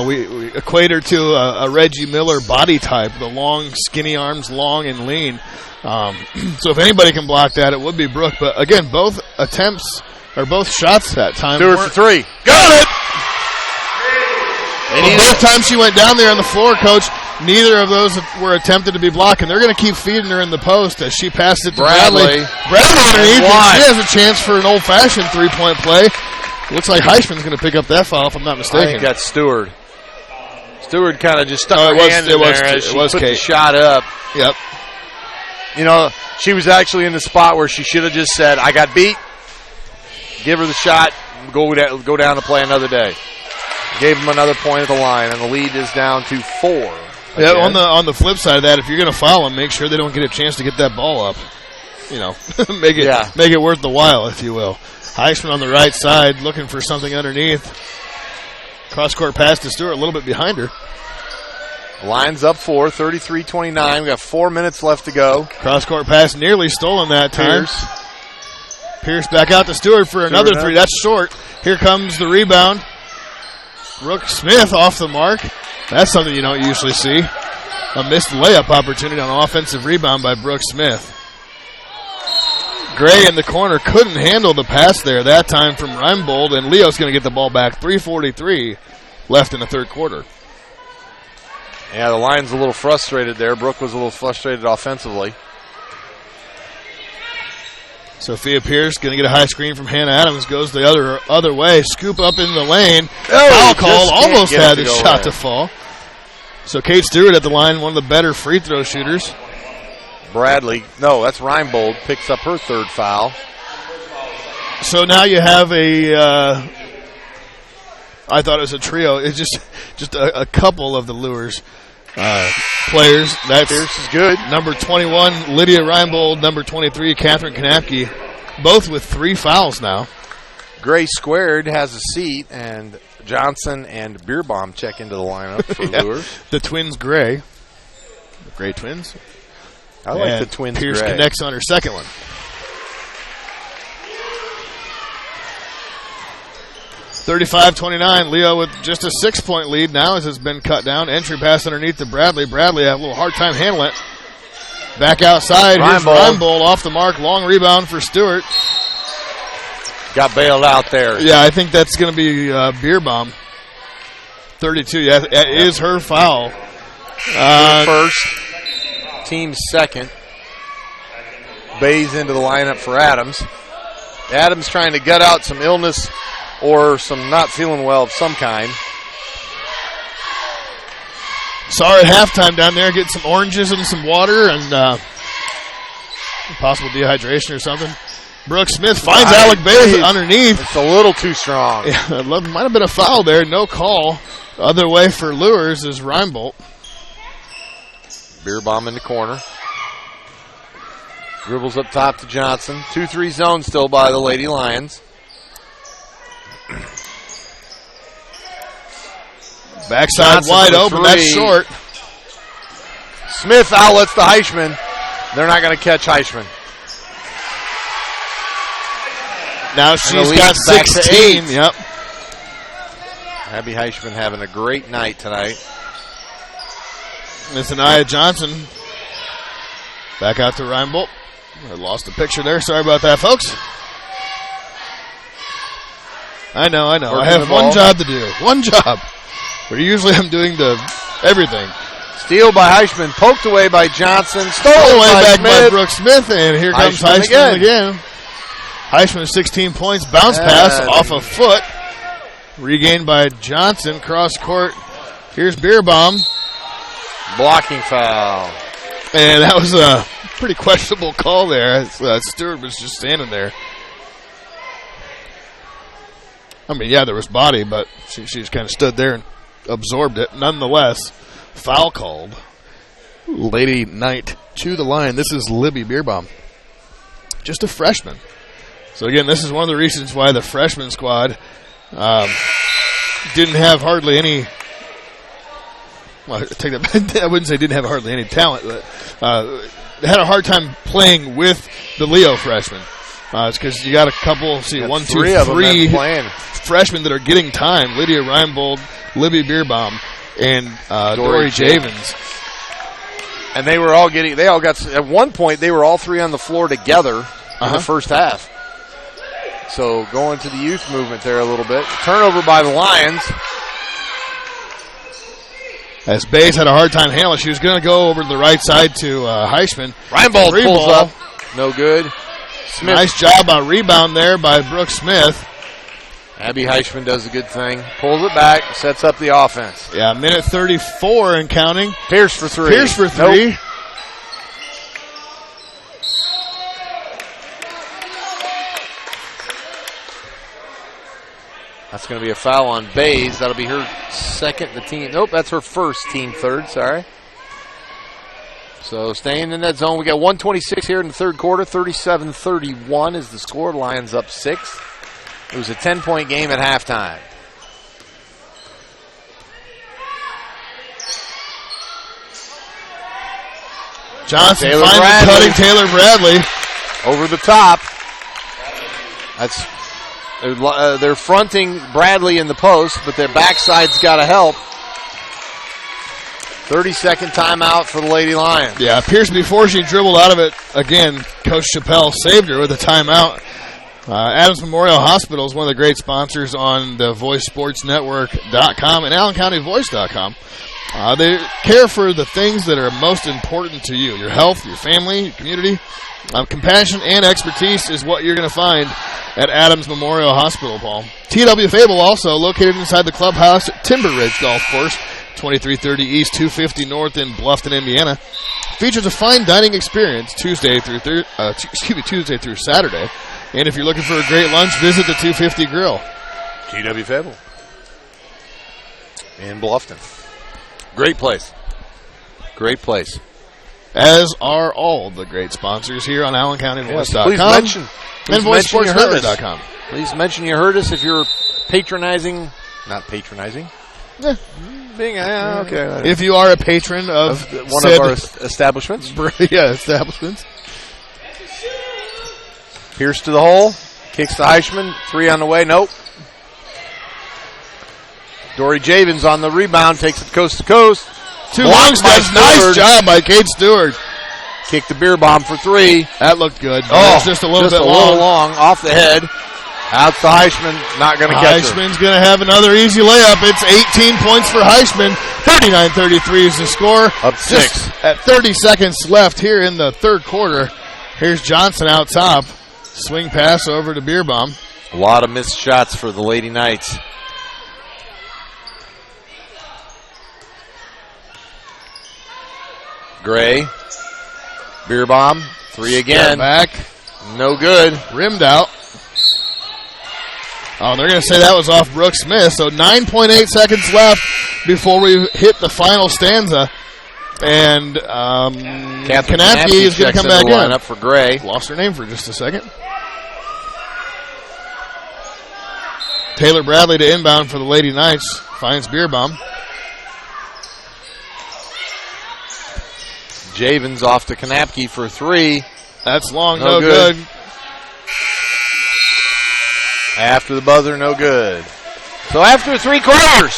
We equate her to a Reggie Miller body type, the long, skinny arms, long and lean. So if anybody can block that, it would be Brooke. But again, both attempts or both shots that time. Stewart for 3. Got it! Well, both times she went down there on the floor, Coach, neither of those were attempted to be blocked, and they're going to keep feeding her in the post as she passes it to Bradley. Bradley underneath, and she has a chance for an old-fashioned three-point play. Looks like Heisman's going to pick up that foul, if I'm not mistaken. I think that's Stewart. Stewart kind of just stuck her hand in there as she put the shot up. Yep. She was actually in the spot where she should have just said, I got beat, give her the shot, go down to play another day. Gave them another point at the line, and the lead is down to 4. Yeah, on the flip side of that, if you're going to foul them, make sure they don't get a chance to get that ball up. Make it worth the while, if you will. Heisman on the right side, looking for something underneath. Cross-court pass to Stewart, a little bit behind her. Line's up 4, 33-29. We got 4 minutes left to go. Cross-court pass nearly stolen that time. Pierce back out to Stewart for another 3. That's short. Here comes the rebound. Brooke Smith off the mark. That's something you don't usually see. A missed layup opportunity on an offensive rebound by Brooke Smith. Gray in the corner couldn't handle the pass there that time from Reinbold, and Leo's going to get the ball back. 3:43 left in the third quarter. Yeah, the line's a little frustrated there. Brooke was a little frustrated offensively. Sophia Pierce going to get a high screen from Hannah Adams. Goes the other way. Scoop up in the lane. Foul call. Almost had the shot to fall. So Kate Stewart at the line, one of the better free throw shooters. Bradley. No, that's Reinbold. Picks up her 3rd foul. So now you have I thought it was a trio. It's just a couple of the Luers players. That's Pierce is good. Number 21, Lydia Reinbold. Number 23, Catherine Kanapke. Both with 3 fouls now. Gray squared has a seat, and Johnson and Beerbaum check into the lineup for Luers. The twins Gray. The Gray twins. I like the twins Pierce Gray. connects on her second one. 35-29, Leo with just a 6-point lead now as it's been cut down. Entry pass underneath to Bradley. Bradley had a little hard time handling it. Back outside, here's Reinbold off the mark. Long rebound for Stewart. Got bailed out there. Yeah, I think that's going to be Beerbaum. 32, yeah, that is her foul. First, team's second. Bays into the lineup for Adams. Adams trying to gut out some illness or some not feeling well of some kind. Saw her at halftime down there, get some oranges and some water and possible dehydration or something. Brooke Smith finds Alec Bays underneath. It's a little too strong. Yeah, might have been a foul there. No call. Other way for Luers is Reinbold. Beerbaum in the corner. Dribbles up top to Johnson. 2-3 zone still by the Lady Lions. Backside Johnson wide open. That's short. Smith outlets the Heisman. They're not going to catch Heisman. Now she's got 16. Yep. Abby Heisman having a great night tonight. It's Anaya Johnson. Back out to Reinbold. I lost the picture there. Sorry about that, folks. I know. I have one job to do. One job. Where usually I'm doing the everything. Steal by Heichman, poked away by Johnson, stolen Way by back Smith. by Brooks Smith, and here comes Heichman again. Heichman 16 points, bounce pass off a foot. Regained by Johnson, cross court. Here's Beerbaum. Blocking foul. And that was a pretty questionable call there. Stewart was just standing there. I mean, yeah, there was body, but she just kind of stood there and absorbed it. Nonetheless, foul called. Lady Knight to the line. This is Libby Beerbaum. Just a freshman. So, again, this is one of the reasons why the freshman squad didn't have hardly any. Well, take that back. I wouldn't say didn't have hardly any talent, but they had a hard time playing with the Leo freshmen. It's because you got a couple, one, two, three freshmen that are getting time. Lydia Reinbold, Libby Beerbaum, and Dory Javens. And they all got, at one point, they were all three on the floor together in the first half. So going to the youth movement there a little bit. Turnover by the Lions. As Bays had a hard time handling, she was going to go over to the right side to Heichman. Reinbold pulls up. No good. Smith. Nice job on rebound there by Brooks Smith. Abby Heichman does a good thing. Pulls it back, sets up the offense. Yeah, minute 34 and counting. Pierce for three. Pierce for three. Nope. That's going to be a foul on Bays. That'll be her second, the team. Nope, that's her first, team third, sorry. So staying in that zone. We got 126 here in the third quarter. 37-31 is the score. Lions up 6. It was a 10-point game at halftime. Johnson finally cutting Taylor Bradley. Over the top. They're fronting Bradley in the post, but their backside's got to help. 30-second timeout for the Lady Lions. Yeah, Pierce, before she dribbled out of it, again, Coach Chappelle saved her with a timeout. Adams Memorial Hospital is one of the great sponsors on the VoiceSportsNetwork.com and AllenCountyVoice.com. They care for the things that are most important to you, your health, your family, your community. Compassion and expertise is what you're going to find at Adams Memorial Hospital, Paul. TW Fable also located inside the clubhouse at Timber Ridge Golf Course, 2330 East, 250 North in Bluffton, Indiana. Features a fine dining experience Tuesday through Saturday. And if you're looking for a great lunch, visit the 250 Grill. TW Fable in Bluffton. Great place. Great place. As are all the great sponsors here on AllenCountyVoice.com. Please mention and VoiceSportsNetwork.com. Please mention you heard us if you're patronizing. Not patronizing. Okay. If you are a patron of one of our establishments. Establishments. Pierce to the hole. Kicks to Heichman. 3 on the way. Nope. Dory Javens on the rebound. Takes it coast to coast. Two long steps. Nice job by Kate Stewart. Kicked the Beerbaum for 3. That looked good. Oh, just a little bit long. Off the head. Out to Heichman. Not going to catch her. Heichman's going to have another easy layup. It's 18 points for Heichman. 39-33 is the score. Up 6. Just at 30 seconds left here in the third quarter. Here's Johnson out top. Swing pass over to Beerbaum. A lot of missed shots for the Lady Knights. Gray. Beerbaum. 3 again. Back. No good. Rimmed out. Oh, they're going to say that was off Brooks Smith. So 9.8 seconds left before we hit the final stanza. And Kanapke is going to come back in. Up for Gray. Lost her name for just a second. Taylor Bradley to inbound for the Lady Knights. Finds Beerbaum. Javens off to Kanapke for 3. That's long, no good. After the buzzer, no good. So after 3 quarters,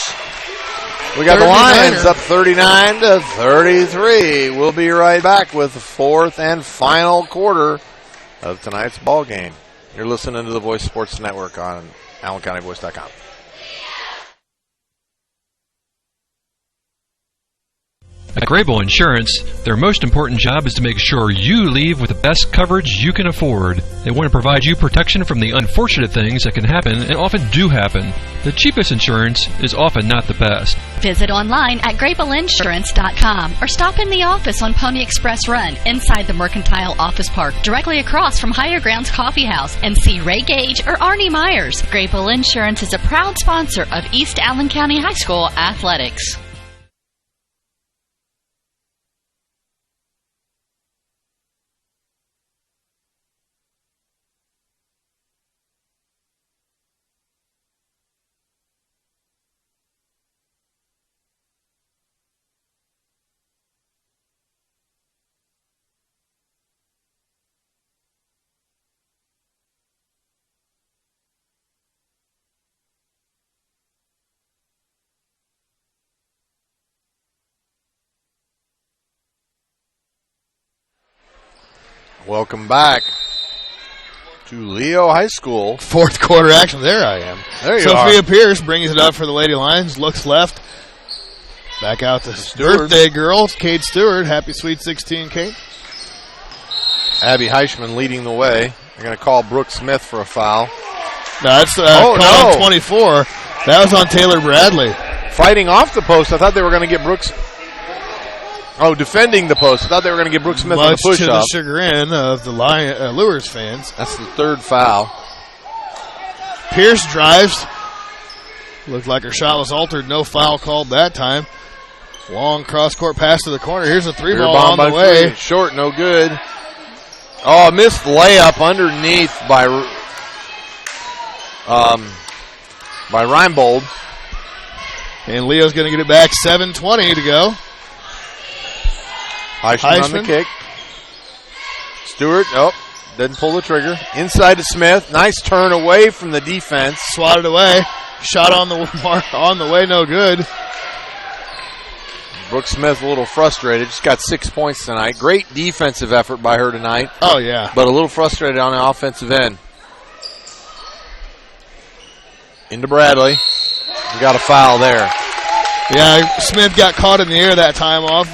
we got the Lions up 39-33. We'll be right back with the 4th and final quarter of tonight's ball game. You're listening to the Voice Sports Network on AllenCountyVoice.com. At Grable Insurance, their most important job is to make sure you leave with the best coverage you can afford. They want to provide you protection from the unfortunate things that can happen and often do happen. The cheapest insurance is often not the best. Visit online at GrableInsurance.com or stop in the office on Pony Express Run inside the Mercantile Office Park directly across from Higher Grounds Coffee House and see Ray Gage or Arnie Myers. Grable Insurance is a proud sponsor of East Allen County High School athletics. Welcome back to Leo High School. Fourth quarter action. There I am. There you Sophia are. Pierce brings it up for the Lady Lions. Looks left. Back out to birthday girl, Kate Stewart. Happy Sweet 16, Kate. Abby Heischman leading the way. They're going to call Brooke Smith for a foul. No, that's called on 24. That was on Taylor Bradley. Fighting off the post. I thought they were going to get Brooks. Oh, defending the post. I thought they were going to get Brooke Smith on the push-off. Much to the chagrin of the Luers fans. That's the third foul. Pierce drives. Looked like her shot was altered. No foul called that time. Long cross-court pass to the corner. Here's a three-ball on the way. Three. Short, no good. Oh, missed layup underneath by Reinbold. And Leo's going to get it back. 7:20 to go. Heischman on the kick. Stewart, doesn't pull the trigger. Inside to Smith. Nice turn away from the defense. Swatted away. Shot on the way, no good. Brooke Smith a little frustrated. Just got 6 points tonight. Great defensive effort by her tonight. Oh, yeah. But a little frustrated on the offensive end. Into Bradley. We got a foul there. Yeah, Smith got caught in the air that time off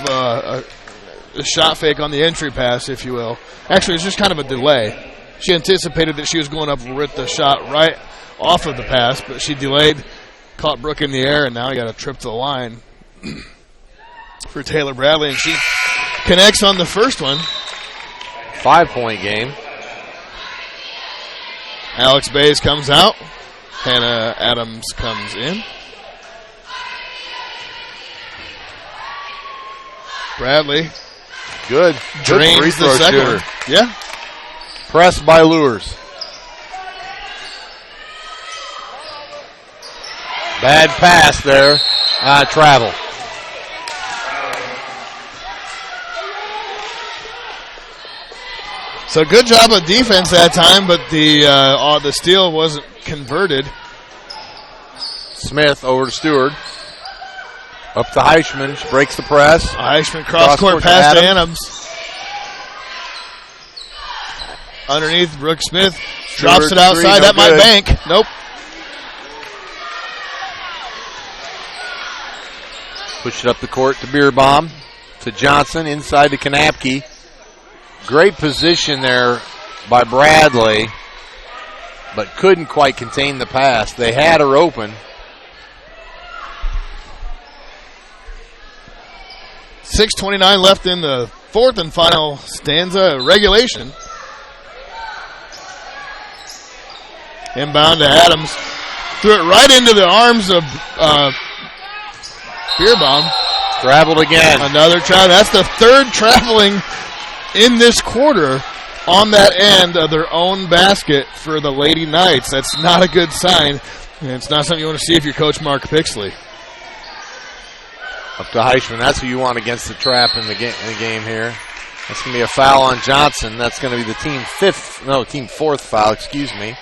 a shot fake on the entry pass, if you will. Actually, it's just kind of a delay. She anticipated that she was going up with the shot right off of the pass, but she delayed, caught Brooke in the air, and now you got a trip to the line for Taylor Bradley, and she connects on the first one. 5-point game. Alex Bays comes out. Hannah Adams comes in. Bradley. Good. Drains the second one. Yeah. Pressed by Luers. Bad pass there. Travel. So good job of defense that time, but the steal wasn't converted. Smith over to Stewart. Up to Heischman. She breaks the press. Heischman cross-court pass to Adams. Underneath, Brooke Smith drops it outside. That might bank. Nope. Push it up the court to Beerbaum. To Johnson. Inside to Kanapke. Great position there by Bradley, but couldn't quite contain the pass. They had her open. 6:29 left in the fourth and final stanza regulation. Inbound to Adams. Threw it right into the arms of Beerbaum. Traveled again. Another travel. That's the third traveling in this quarter on that end of their own basket for the Lady Knights. That's not a good sign, and it's not something you want to see if you're Coach Mark Pixley. Up to Heischman. That's who you want against the trap in the game here. That's going to be a foul on Johnson. That's going to be the team fourth foul, excuse me.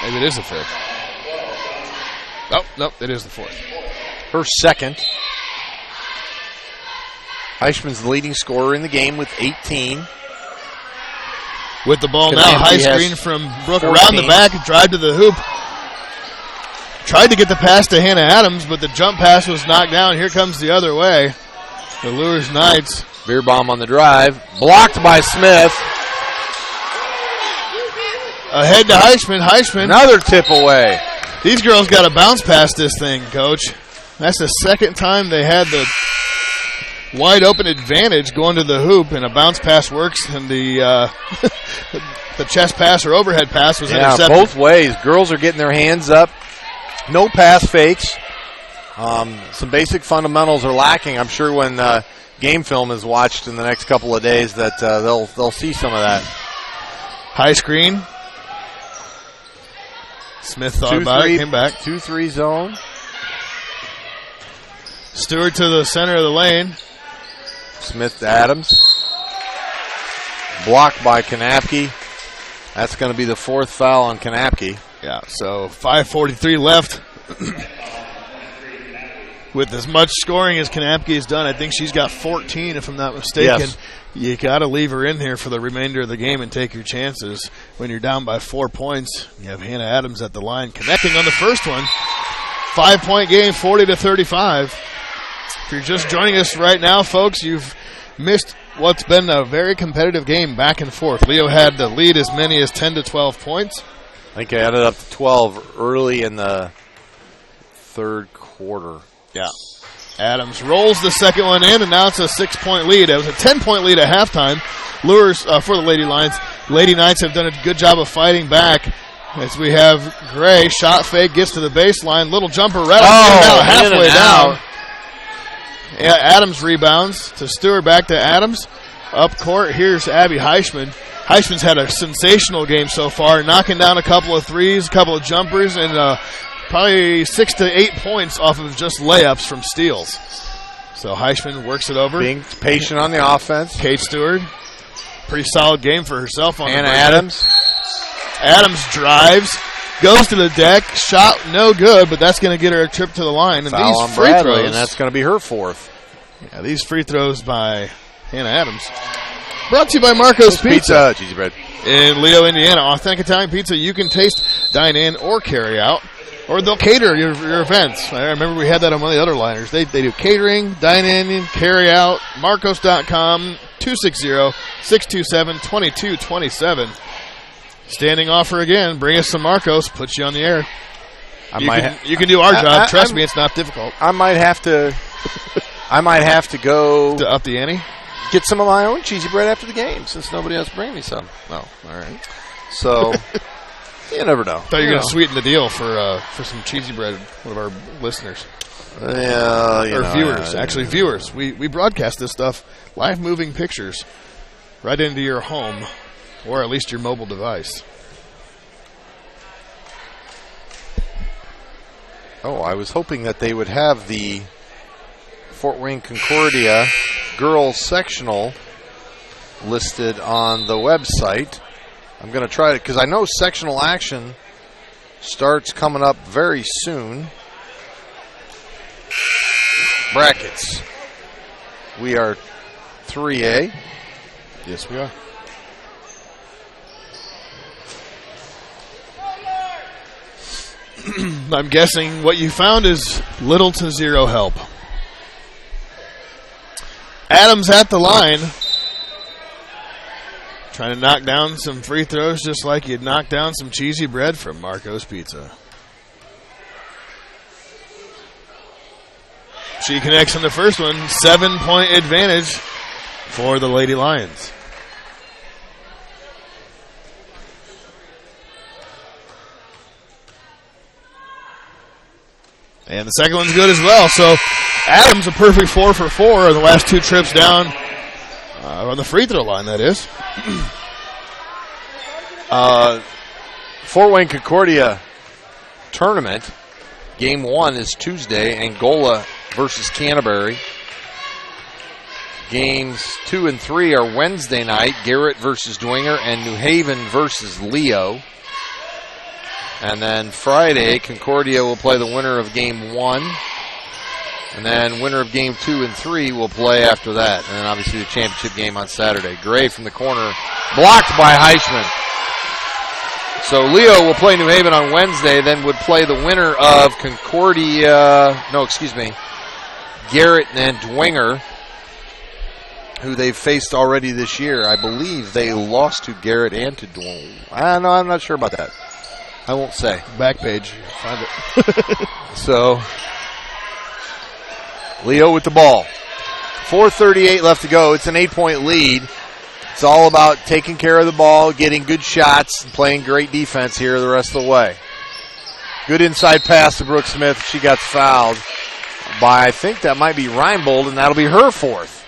Maybe it is the fifth. Oh, nope, it is the fourth. Her second. Heischman's the leading scorer in the game with 18. With the ball now, high screen from Brooke 14. Around the back, drive to the hoop. Tried to get the pass to Hannah Adams, but the jump pass was knocked down. Here comes the other way. The Luers Knights. Beer bomb on the drive. Blocked by Smith. Ahead to Heisman. Heisman. Another tip away. These girls got to bounce past this thing, Coach. That's the second time they had the wide open advantage going to the hoop, and a bounce pass works, and the the chest pass or overhead pass was intercepted. Both ways. Girls are getting their hands up. No pass fakes. Some basic fundamentals are lacking. I'm sure when game film is watched in the next couple of days that they'll see some of that. High screen. Smith thought about it, came back. 2-3 zone. Stewart to the center of the lane. Smith to Adams. Blocked by Kanapke. That's going to be the fourth foul on Kanapke. Yeah, so 5:43 left. With as much scoring as Kanapke has done, I think she's got 14, if I'm not mistaken. Yes. You got to leave her in here for the remainder of the game and take your chances. When you're down by 4 points, you have Hannah Adams at the line connecting on the first one. 5-point game, 40-35. If you're just joining us right now, folks, you've missed what's been a very competitive game back and forth. Leo had the lead as many as 10 to 12 points. I think I added up to 12 early in the third quarter. Yeah. Adams rolls the second one in, and now it's a 6-point lead. It was a 10-point lead at halftime. Luers for the Lady Lions. Lady Knights have done a good job of fighting back as we have Gray. Shot fake, gets to the baseline. Little jumper right now halfway down. Yeah, Adams rebounds to Stewart, back to Adams. Up court, here's Abby Heisman. Heisman's had a sensational game so far, knocking down a couple of threes, a couple of jumpers, and probably 6 to 8 points off of just layups from steals. So Heisman works it over. Being patient on the offense. Kate Stewart, pretty solid game for herself on Hannah Adams. Adams drives, goes to the deck, shot no good, but that's going to get her a trip to the line. And foul these on free Bradley, throws, and that's going to be her fourth. Yeah, these free throws by Hannah Adams. Brought to you by Marco's Pizza. Cheesy bread. In Leo, Indiana. Authentic Italian pizza you can taste, dine in, or carry out. Or they'll cater your events. I remember we had that on one of the other liners. They do catering, dine in, carry out. Marcos.com, 260-627-2227. Standing offer again. Bring us some Marcos. Put you on the air. You can do our job. Trust me, it's not difficult. I might have to go to up the ante. Get some of my own cheesy bread after the game, since nobody else bring me some. Oh, all right. So you never know. Thought you were going to sweeten the deal for some cheesy bread. One of our listeners, viewers. Actually, viewers. We broadcast this stuff, live moving pictures, right into your home, or at least your mobile device. Oh, I was hoping that they would have the Fort Wayne Concordia girls sectional listed on the website. I'm going to try it because I know sectional action starts coming up very soon. Brackets. We are 3A. Yes, we are. I'm guessing what you found is little to zero help. Adams at the line. Trying to knock down some free throws just like you'd knock down some cheesy bread from Marco's Pizza. She connects on the first one. 7-point advantage for the Lady Lions. And the second one's good as well. So Adams a perfect 4 for 4 in the last 2 trips down on the free throw line, that is. Fort Wayne Concordia tournament. Game 1 is Tuesday, Angola versus Canterbury. Games 2 and 3 are Wednesday night, Garrett versus Dwenger and New Haven versus Leo. And then Friday, Concordia will play the winner of Game 1. And then winner of Game 2 and 3 will play after that. And then obviously the championship game on Saturday. Gray from the corner, blocked by Heisman. So Leo will play New Haven on Wednesday, then would play the winner of Garrett and Dwenger who they've faced already this year. I believe they lost to Garrett and to Dwayne. I'm not sure about that. I won't say. Back page. Find it. So, Leo with the ball. 4:38 left to go. It's an 8-point lead. It's all about taking care of the ball, getting good shots, and playing great defense here the rest of the way. Good inside pass to Brooke Smith. She got fouled by, I think that might be Reinbold, and that'll be her fourth.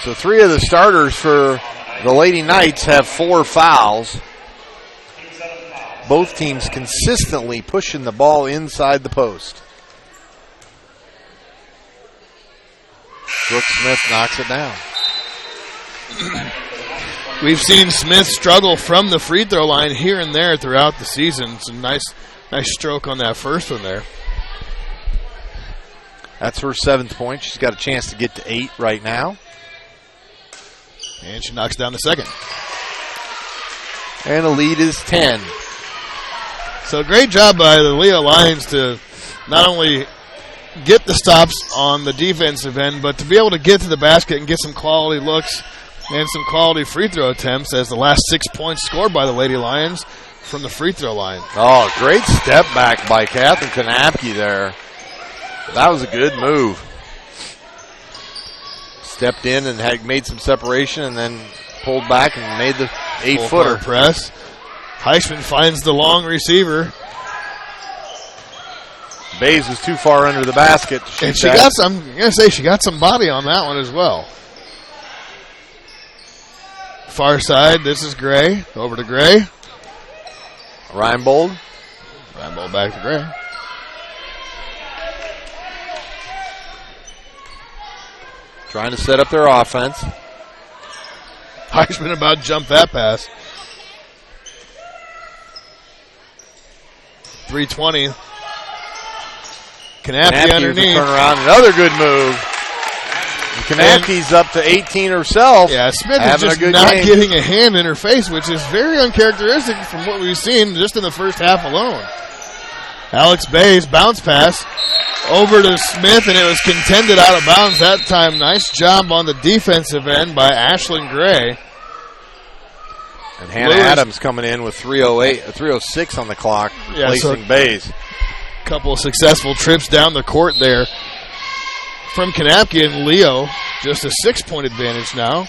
So 3 of the starters for the Lady Knights have 4 fouls. Both teams consistently pushing the ball inside the post. Brooke Smith knocks it down. We've seen Smith struggle from the free throw line here and there throughout the season. It's a nice stroke on that first one there. That's her 7th point. She's got a chance to get to 8 right now. And she knocks down the second. And the lead is 10. So great job by the Leo Lions to not only get the stops on the defensive end, but to be able to get to the basket and get some quality looks and some quality free throw attempts as the last 6 points scored by the Lady Lions from the free throw line. Oh, great step back by Catherine Kanapke there. That was a good move. Stepped in and had made some separation and then pulled back and made the 8-footer. Press. Heisman finds the long receiver. Bays was too far under the basket. And she got some, I'm going to say she got some body on that one as well. Far side, this is Gray. Over to Gray. Reinbold. Reinbold back to Gray. Trying to set up their offense. Heisman about to jump that pass. 3:20. Kanapke underneath. Turn around, another good move. Kanapke's up to 18 herself. Yeah, Smith is just not getting a hand in her face, which is very uncharacteristic from what we've seen just in the first half alone. Alex Bayes bounce pass over to Smith, and it was contended out of bounds that time. Nice job on the defensive end by Ashlyn Gray. And Hannah Adams coming in with 3:06 on the clock, replacing Bayes. Couple of successful trips down the court there from Kanapke and Leo. Just a 6-point advantage now.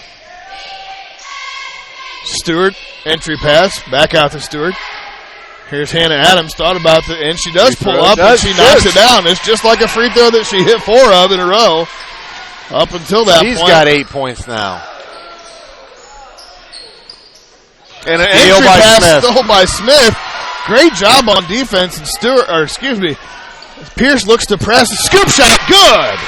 Stewart, entry pass, back out to Stewart. Here's Hannah Adams, thought about and she does pull up and she knocks it down. It's just like a free throw that she hit 4 of in a row up until that point. She's got 8 points now. And an entry pass stole by Smith. Great job on defense, and Pierce looks to press. Scoop shot, good.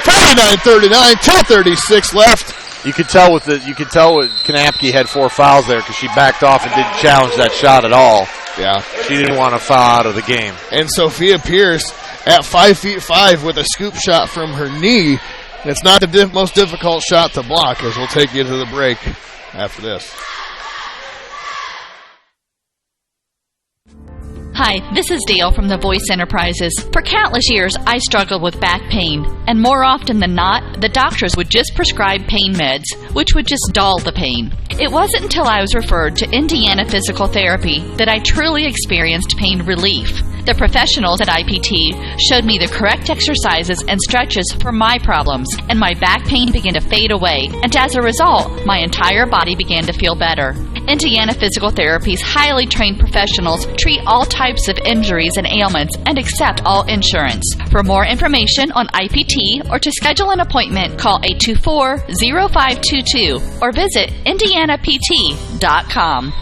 49-39, 2:36 left. You could tell Kanapke had 4 fouls there because she backed off and didn't challenge that shot at all. Yeah, she didn't want to foul out of the game. And Sophia Pierce at 5'5" with a scoop shot from her knee. It's not the most difficult shot to block, as we'll take you to the break after this. Hi, this is Dale from the Voice Enterprises. For countless years, I struggled with back pain, and more often than not, the doctors would just prescribe pain meds, which would just dull the pain. It wasn't until I was referred to Indiana Physical Therapy that I truly experienced pain relief. The professionals at IPT showed me the correct exercises and stretches for my problems, and my back pain began to fade away, and as a result, my entire body began to feel better. Indiana Physical Therapy's highly trained professionals treat all types of injuries and ailments and accept all insurance. For more information on IPT or to schedule an appointment, call 824-0522 or visit indianapt.com.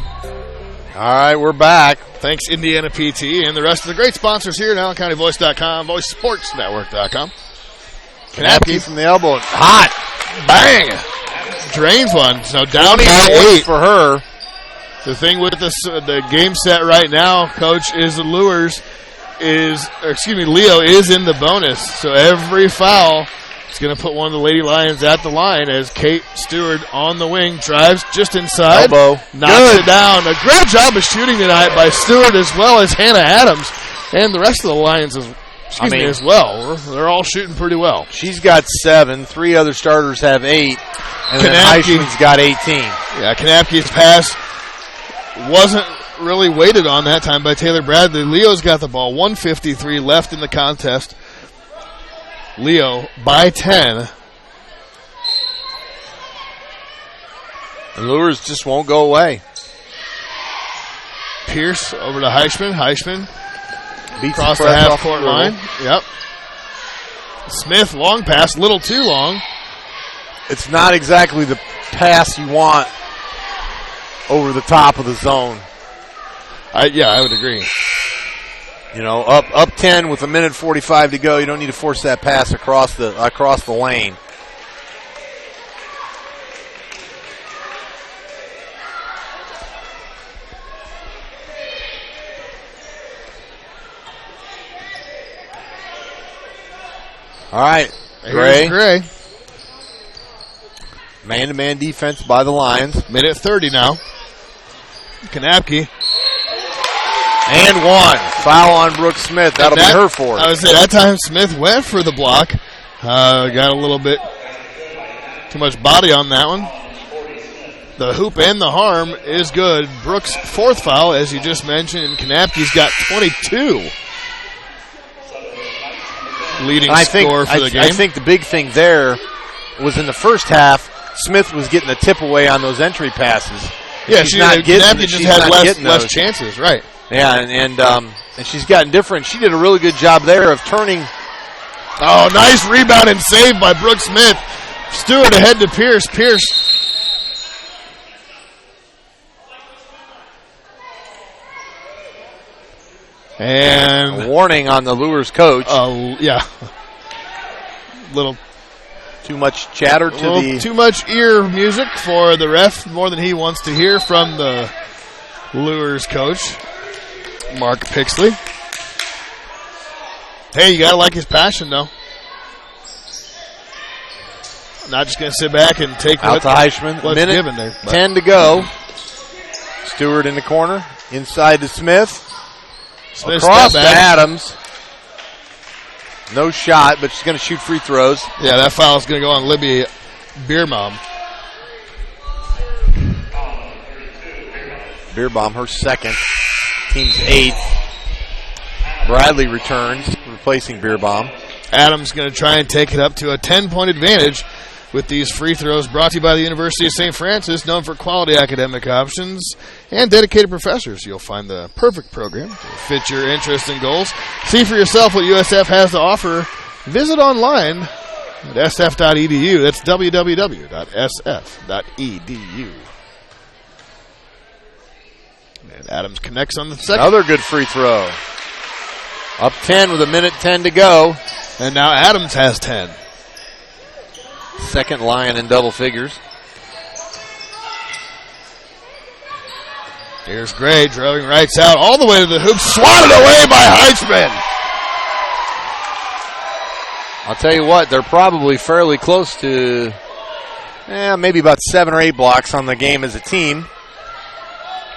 All right, we're back. Thanks, Indiana PT, and the rest of the great sponsors here at AllenCountyVoice.com, VoiceSportsNetwork.com. Kanapke from the elbow. Hot. Bang. Drains one. So down by 8 for her. The thing with the game set right now, Coach, is the Leo is in the bonus. So every foul is going to put one of the Lady Lions at the line as Kate Stewart on the wing drives just inside. Elbow. Knocks it down. A great job of shooting tonight by Stewart as well as Hannah Adams. And the rest of the Lions Excuse me, as well. They're all shooting pretty well. She's got 7. 3 other starters have 8. And then Heishman's got 18. Yeah, Kanapke's pass wasn't really weighted on that time by Taylor Bradley. Leo's got the ball. 1:53 left in the contest. Leo by 10. The Luers just won't go away. Pierce over to Heishman. Heishman beats across the half-court line. Yep. Smith, long pass, little too long. It's not exactly the pass you want over the top of the zone. I would agree. You know, up 10 with 1:45 to go. You don't need to force that pass across the lane. All right, Gray. Man-to-man defense by the Lions. Minute 30 now. Kanapke. And 1. Foul on Brooke Smith. That'll be her fourth. I would say that time Smith went for the block. Got a little bit too much body on that one. The hoop and the harm is good. Brooks' fourth foul, as you just mentioned, and Kanapke's got 22. Leading scorer for the game. I think the big thing there was in the first half, Smith was getting the tip away on those entry passes. Yeah, Kanapke just had less chances, right? Yeah, and she's gotten different. She did a really good job there of turning. Oh, nice rebound and save by Brooke Smith. Stewart ahead to Pierce. Pierce. And a warning on the Luers coach. Yeah. Little too much chatter too much ear music for the ref, more than he wants to hear from the Luers coach, Mark Pixley. Hey, you gotta like his passion, though. Not just gonna sit back and take out to Heishman. What's Minute given there. 10 to go. Stewart in the corner, inside to Smith. Across to Adams. No shot, but she's going to shoot free throws. Yeah, that foul is going to go on Libby Bierbaum. Bierbaum, her second. Team's 8th. Bradley returns, replacing Bierbaum. Adams going to try and take it up to a 10-point advantage with these free throws, brought to you by the University of St. Francis, known for quality academic options and dedicated professors. You'll find the perfect program to fit your interests and goals. See for yourself what USF has to offer. Visit online at sf.edu. That's www.sf.edu. And Adams connects on the second. Another good free throw. Up 10 with 1:10 to go. And now Adams has 10. Second Lion in double figures. Here's Gray driving right out all the way to the hoop. Swatted away by Heishman. I'll tell you what, they're probably fairly close to maybe about 7 or 8 blocks on the game as a team.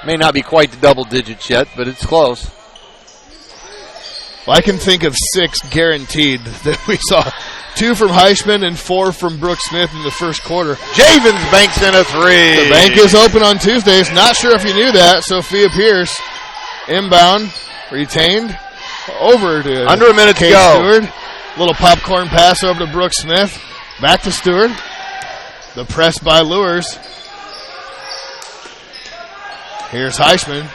May not be quite the double digits yet, but it's close. Well, I can think of 6 guaranteed that we saw. 2 from Heishman and 4 from Brooke Smith in the first quarter. Javens banks in a 3. The bank is open on Tuesdays. Not sure if you knew that. Sophia Pierce, inbound, retained, over to under a minute to go. Stewart. Little popcorn pass over to Brooke Smith. Back to Stewart. The press by Luers. Here's Heishman.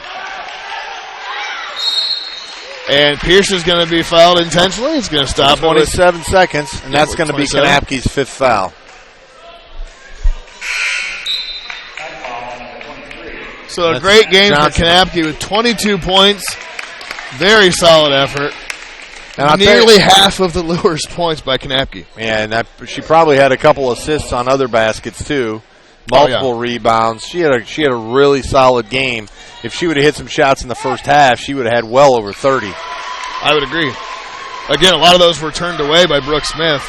And Pierce is going to be fouled intentionally. He's going to stop 27 seconds, and that's going to be Kanapke's 5th foul. So a great game for Kanapke with 22 points. Very solid effort. And nearly half of the Luers points by Kanapke. Yeah, and she probably had a couple assists on other baskets too. Multiple rebounds. She had a really solid game. If she would have hit some shots in the first half, she would have had well over 30. I would agree. Again, a lot of those were turned away by Brooke Smith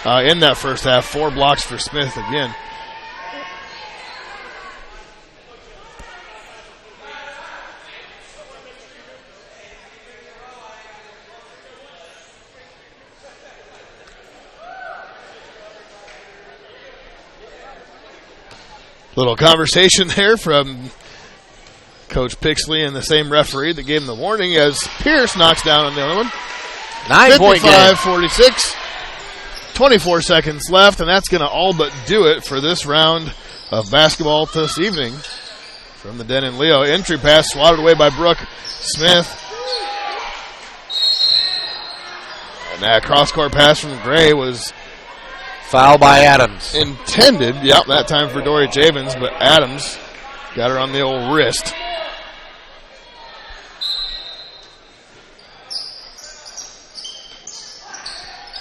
in that first half. 4 blocks for Smith again. Little conversation there from Coach Pixley and the same referee that gave him the warning as Pierce knocks down on the other one. 9-point game. 55-46. 24 seconds left, and that's going to all but do it for this round of basketball this evening. From the Denon Leo. Entry pass swatted away by Brooke Smith. And that cross-court pass from Gray was foul by Adams. Intended, that time for Dory Javens, but Adams got her on the old wrist.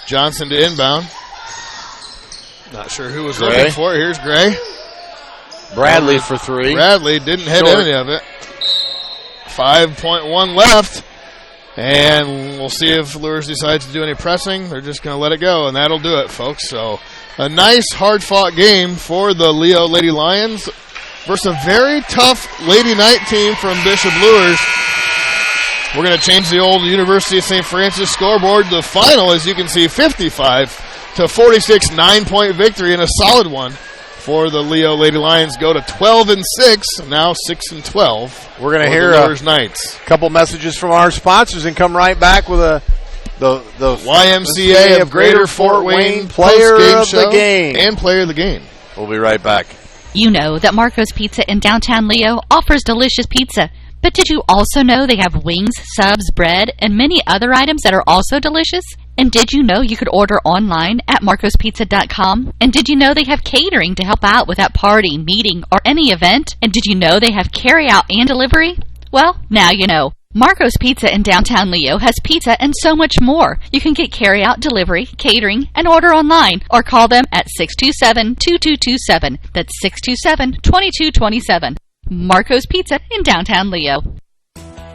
Johnson to inbound. Not sure who was looking for it. Here's Gray. Bradley for three. Bradley didn't hit any of it. 5.1 left. And we'll see if Luers decides to do any pressing. They're just going to let it go, and that'll do it, folks. So a nice, hard-fought game for the Leo Lady Lions versus a very tough Lady Knight team from Bishop Luers. We're going to change the old University of St. Francis scoreboard. The final, as you can see, 55-46, 9-point victory, and a solid one for the Leo Lady Lions. Go to 12-6, now 6-12. We're going to hear Luers Knights. A couple messages from our sponsors and come right back with the YMCA of Greater Fort Wayne Player of the Game and Player of the Game. We'll be right back. You know that Marco's Pizza in downtown Leo offers delicious pizza. But did you also know they have wings, subs, bread, and many other items that are also delicious? And did you know you could order online at marcospizza.com? And did you know they have catering to help out with that party, meeting, or any event? And did you know they have carry-out and delivery? Well, now you know. Marco's Pizza in downtown Leo has pizza and so much more. You can get carry-out, delivery, catering, and order online, or call them at 627-2227. That's 627-2227. Marco's Pizza in downtown Leo.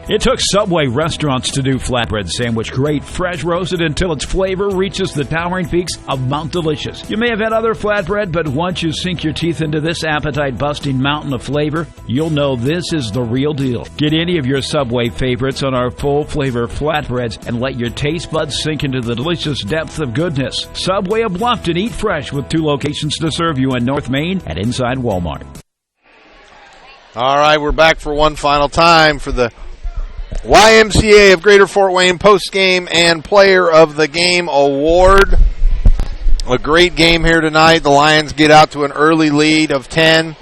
It took Subway restaurants to do flatbread sandwich great, fresh roasted until its flavor reaches the towering peaks of Mount Delicious. You may have had other flatbread, but once you sink your teeth into this appetite-busting mountain of flavor, you'll know this is the real deal. Get any of your Subway favorites on our full-flavor flatbreads and let your taste buds sink into the delicious depth of goodness. Subway of Bluffton, eat fresh with 2 locations to serve you in North Main and inside Walmart. All right, we're back for one final time for the YMCA of Greater Fort Wayne post-game and Player of the Game award. A great game here tonight. The Lions get out to an early lead of 10.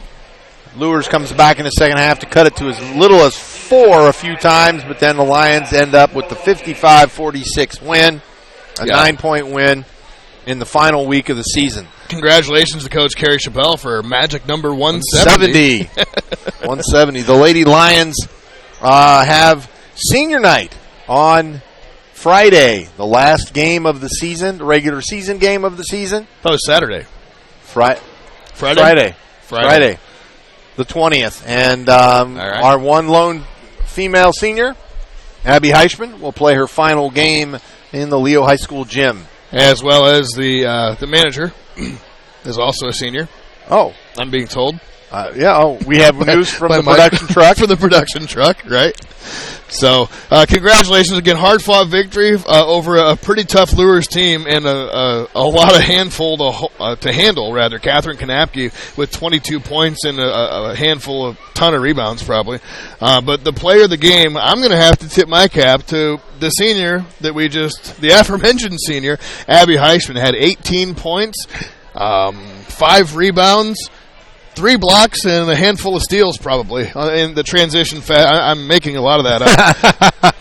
Luers comes back in the second half to cut it to as little as 4 a few times, but then the Lions end up with the 55-46 win, a 9-point win in the final week of the season. Congratulations to Coach Kerry Chappelle for magic number 170. 170. The Lady Lions have senior night on Friday, the last game of the season, the regular season game of the season. That was Saturday. Friday. The 20th. And our one lone female senior, Abby Heichman, will play her final game in the Leo High School gym. As well as the manager is also a senior. Oh. I'm being told. We have news from the production truck. For the production truck, right? So, congratulations again. Hard-fought victory over a pretty tough Luers team and a lot of handful to handle, rather. Catherine Kanapke with 22 points and a handful of ton of rebounds, probably. But the player of the game, I'm going to have to tip my cap to the senior the aforementioned senior, Abby Heichman, had 18 points, 5 rebounds, 3 blocks, and a handful of steals, probably, in the transition. I'm making a lot of that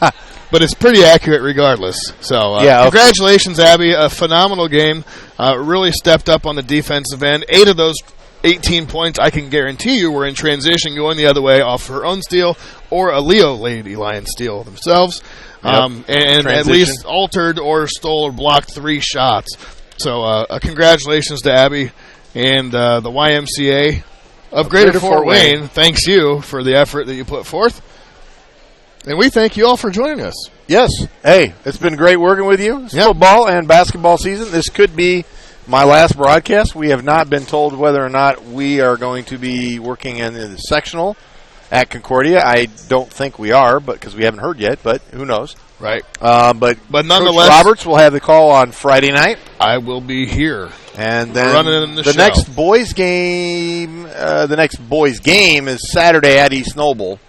up. But it's pretty accurate regardless. So, congratulations, Abby. A phenomenal game. Really stepped up on the defensive end. 8 of those 18 points, I can guarantee you, were in transition going the other way off her own steal or a Leo Lady Lions steal themselves. And at least altered or stole or blocked 3 shots. So, congratulations to Abby. And the YMCA of Greater Fort Wayne thanks you for the effort that you put forth. And we thank you all for joining us. Yes. Hey, it's been great working with you. It's football and basketball season. This could be my last broadcast. We have not been told whether or not we are going to be working in the sectional at Concordia. I don't think we are, but because we haven't heard yet, but who knows? Right. But nonetheless, Coach Roberts will have the call on Friday night. I will be here. And then running the show. next boys game, is Saturday at East Noble,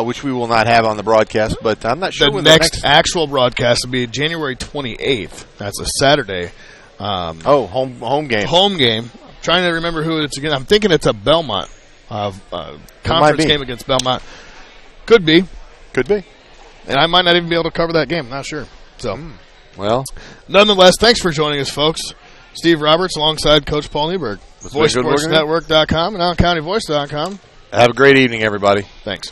which we will not have on the broadcast. But I'm not sure the when next actual broadcast will be January 28th. That's a Saturday. Home game. Home game. I'm trying to remember who it's against. I'm thinking it's a Belmont conference game against Belmont. Could be. And I might not even be able to cover that game. Not sure. So, well, nonetheless, thanks for joining us, folks. Steve Roberts alongside Coach Paul Newberg. VoiceSportsNetwork.com and AllenCountyVoice.com. Have a great evening, everybody. Thanks.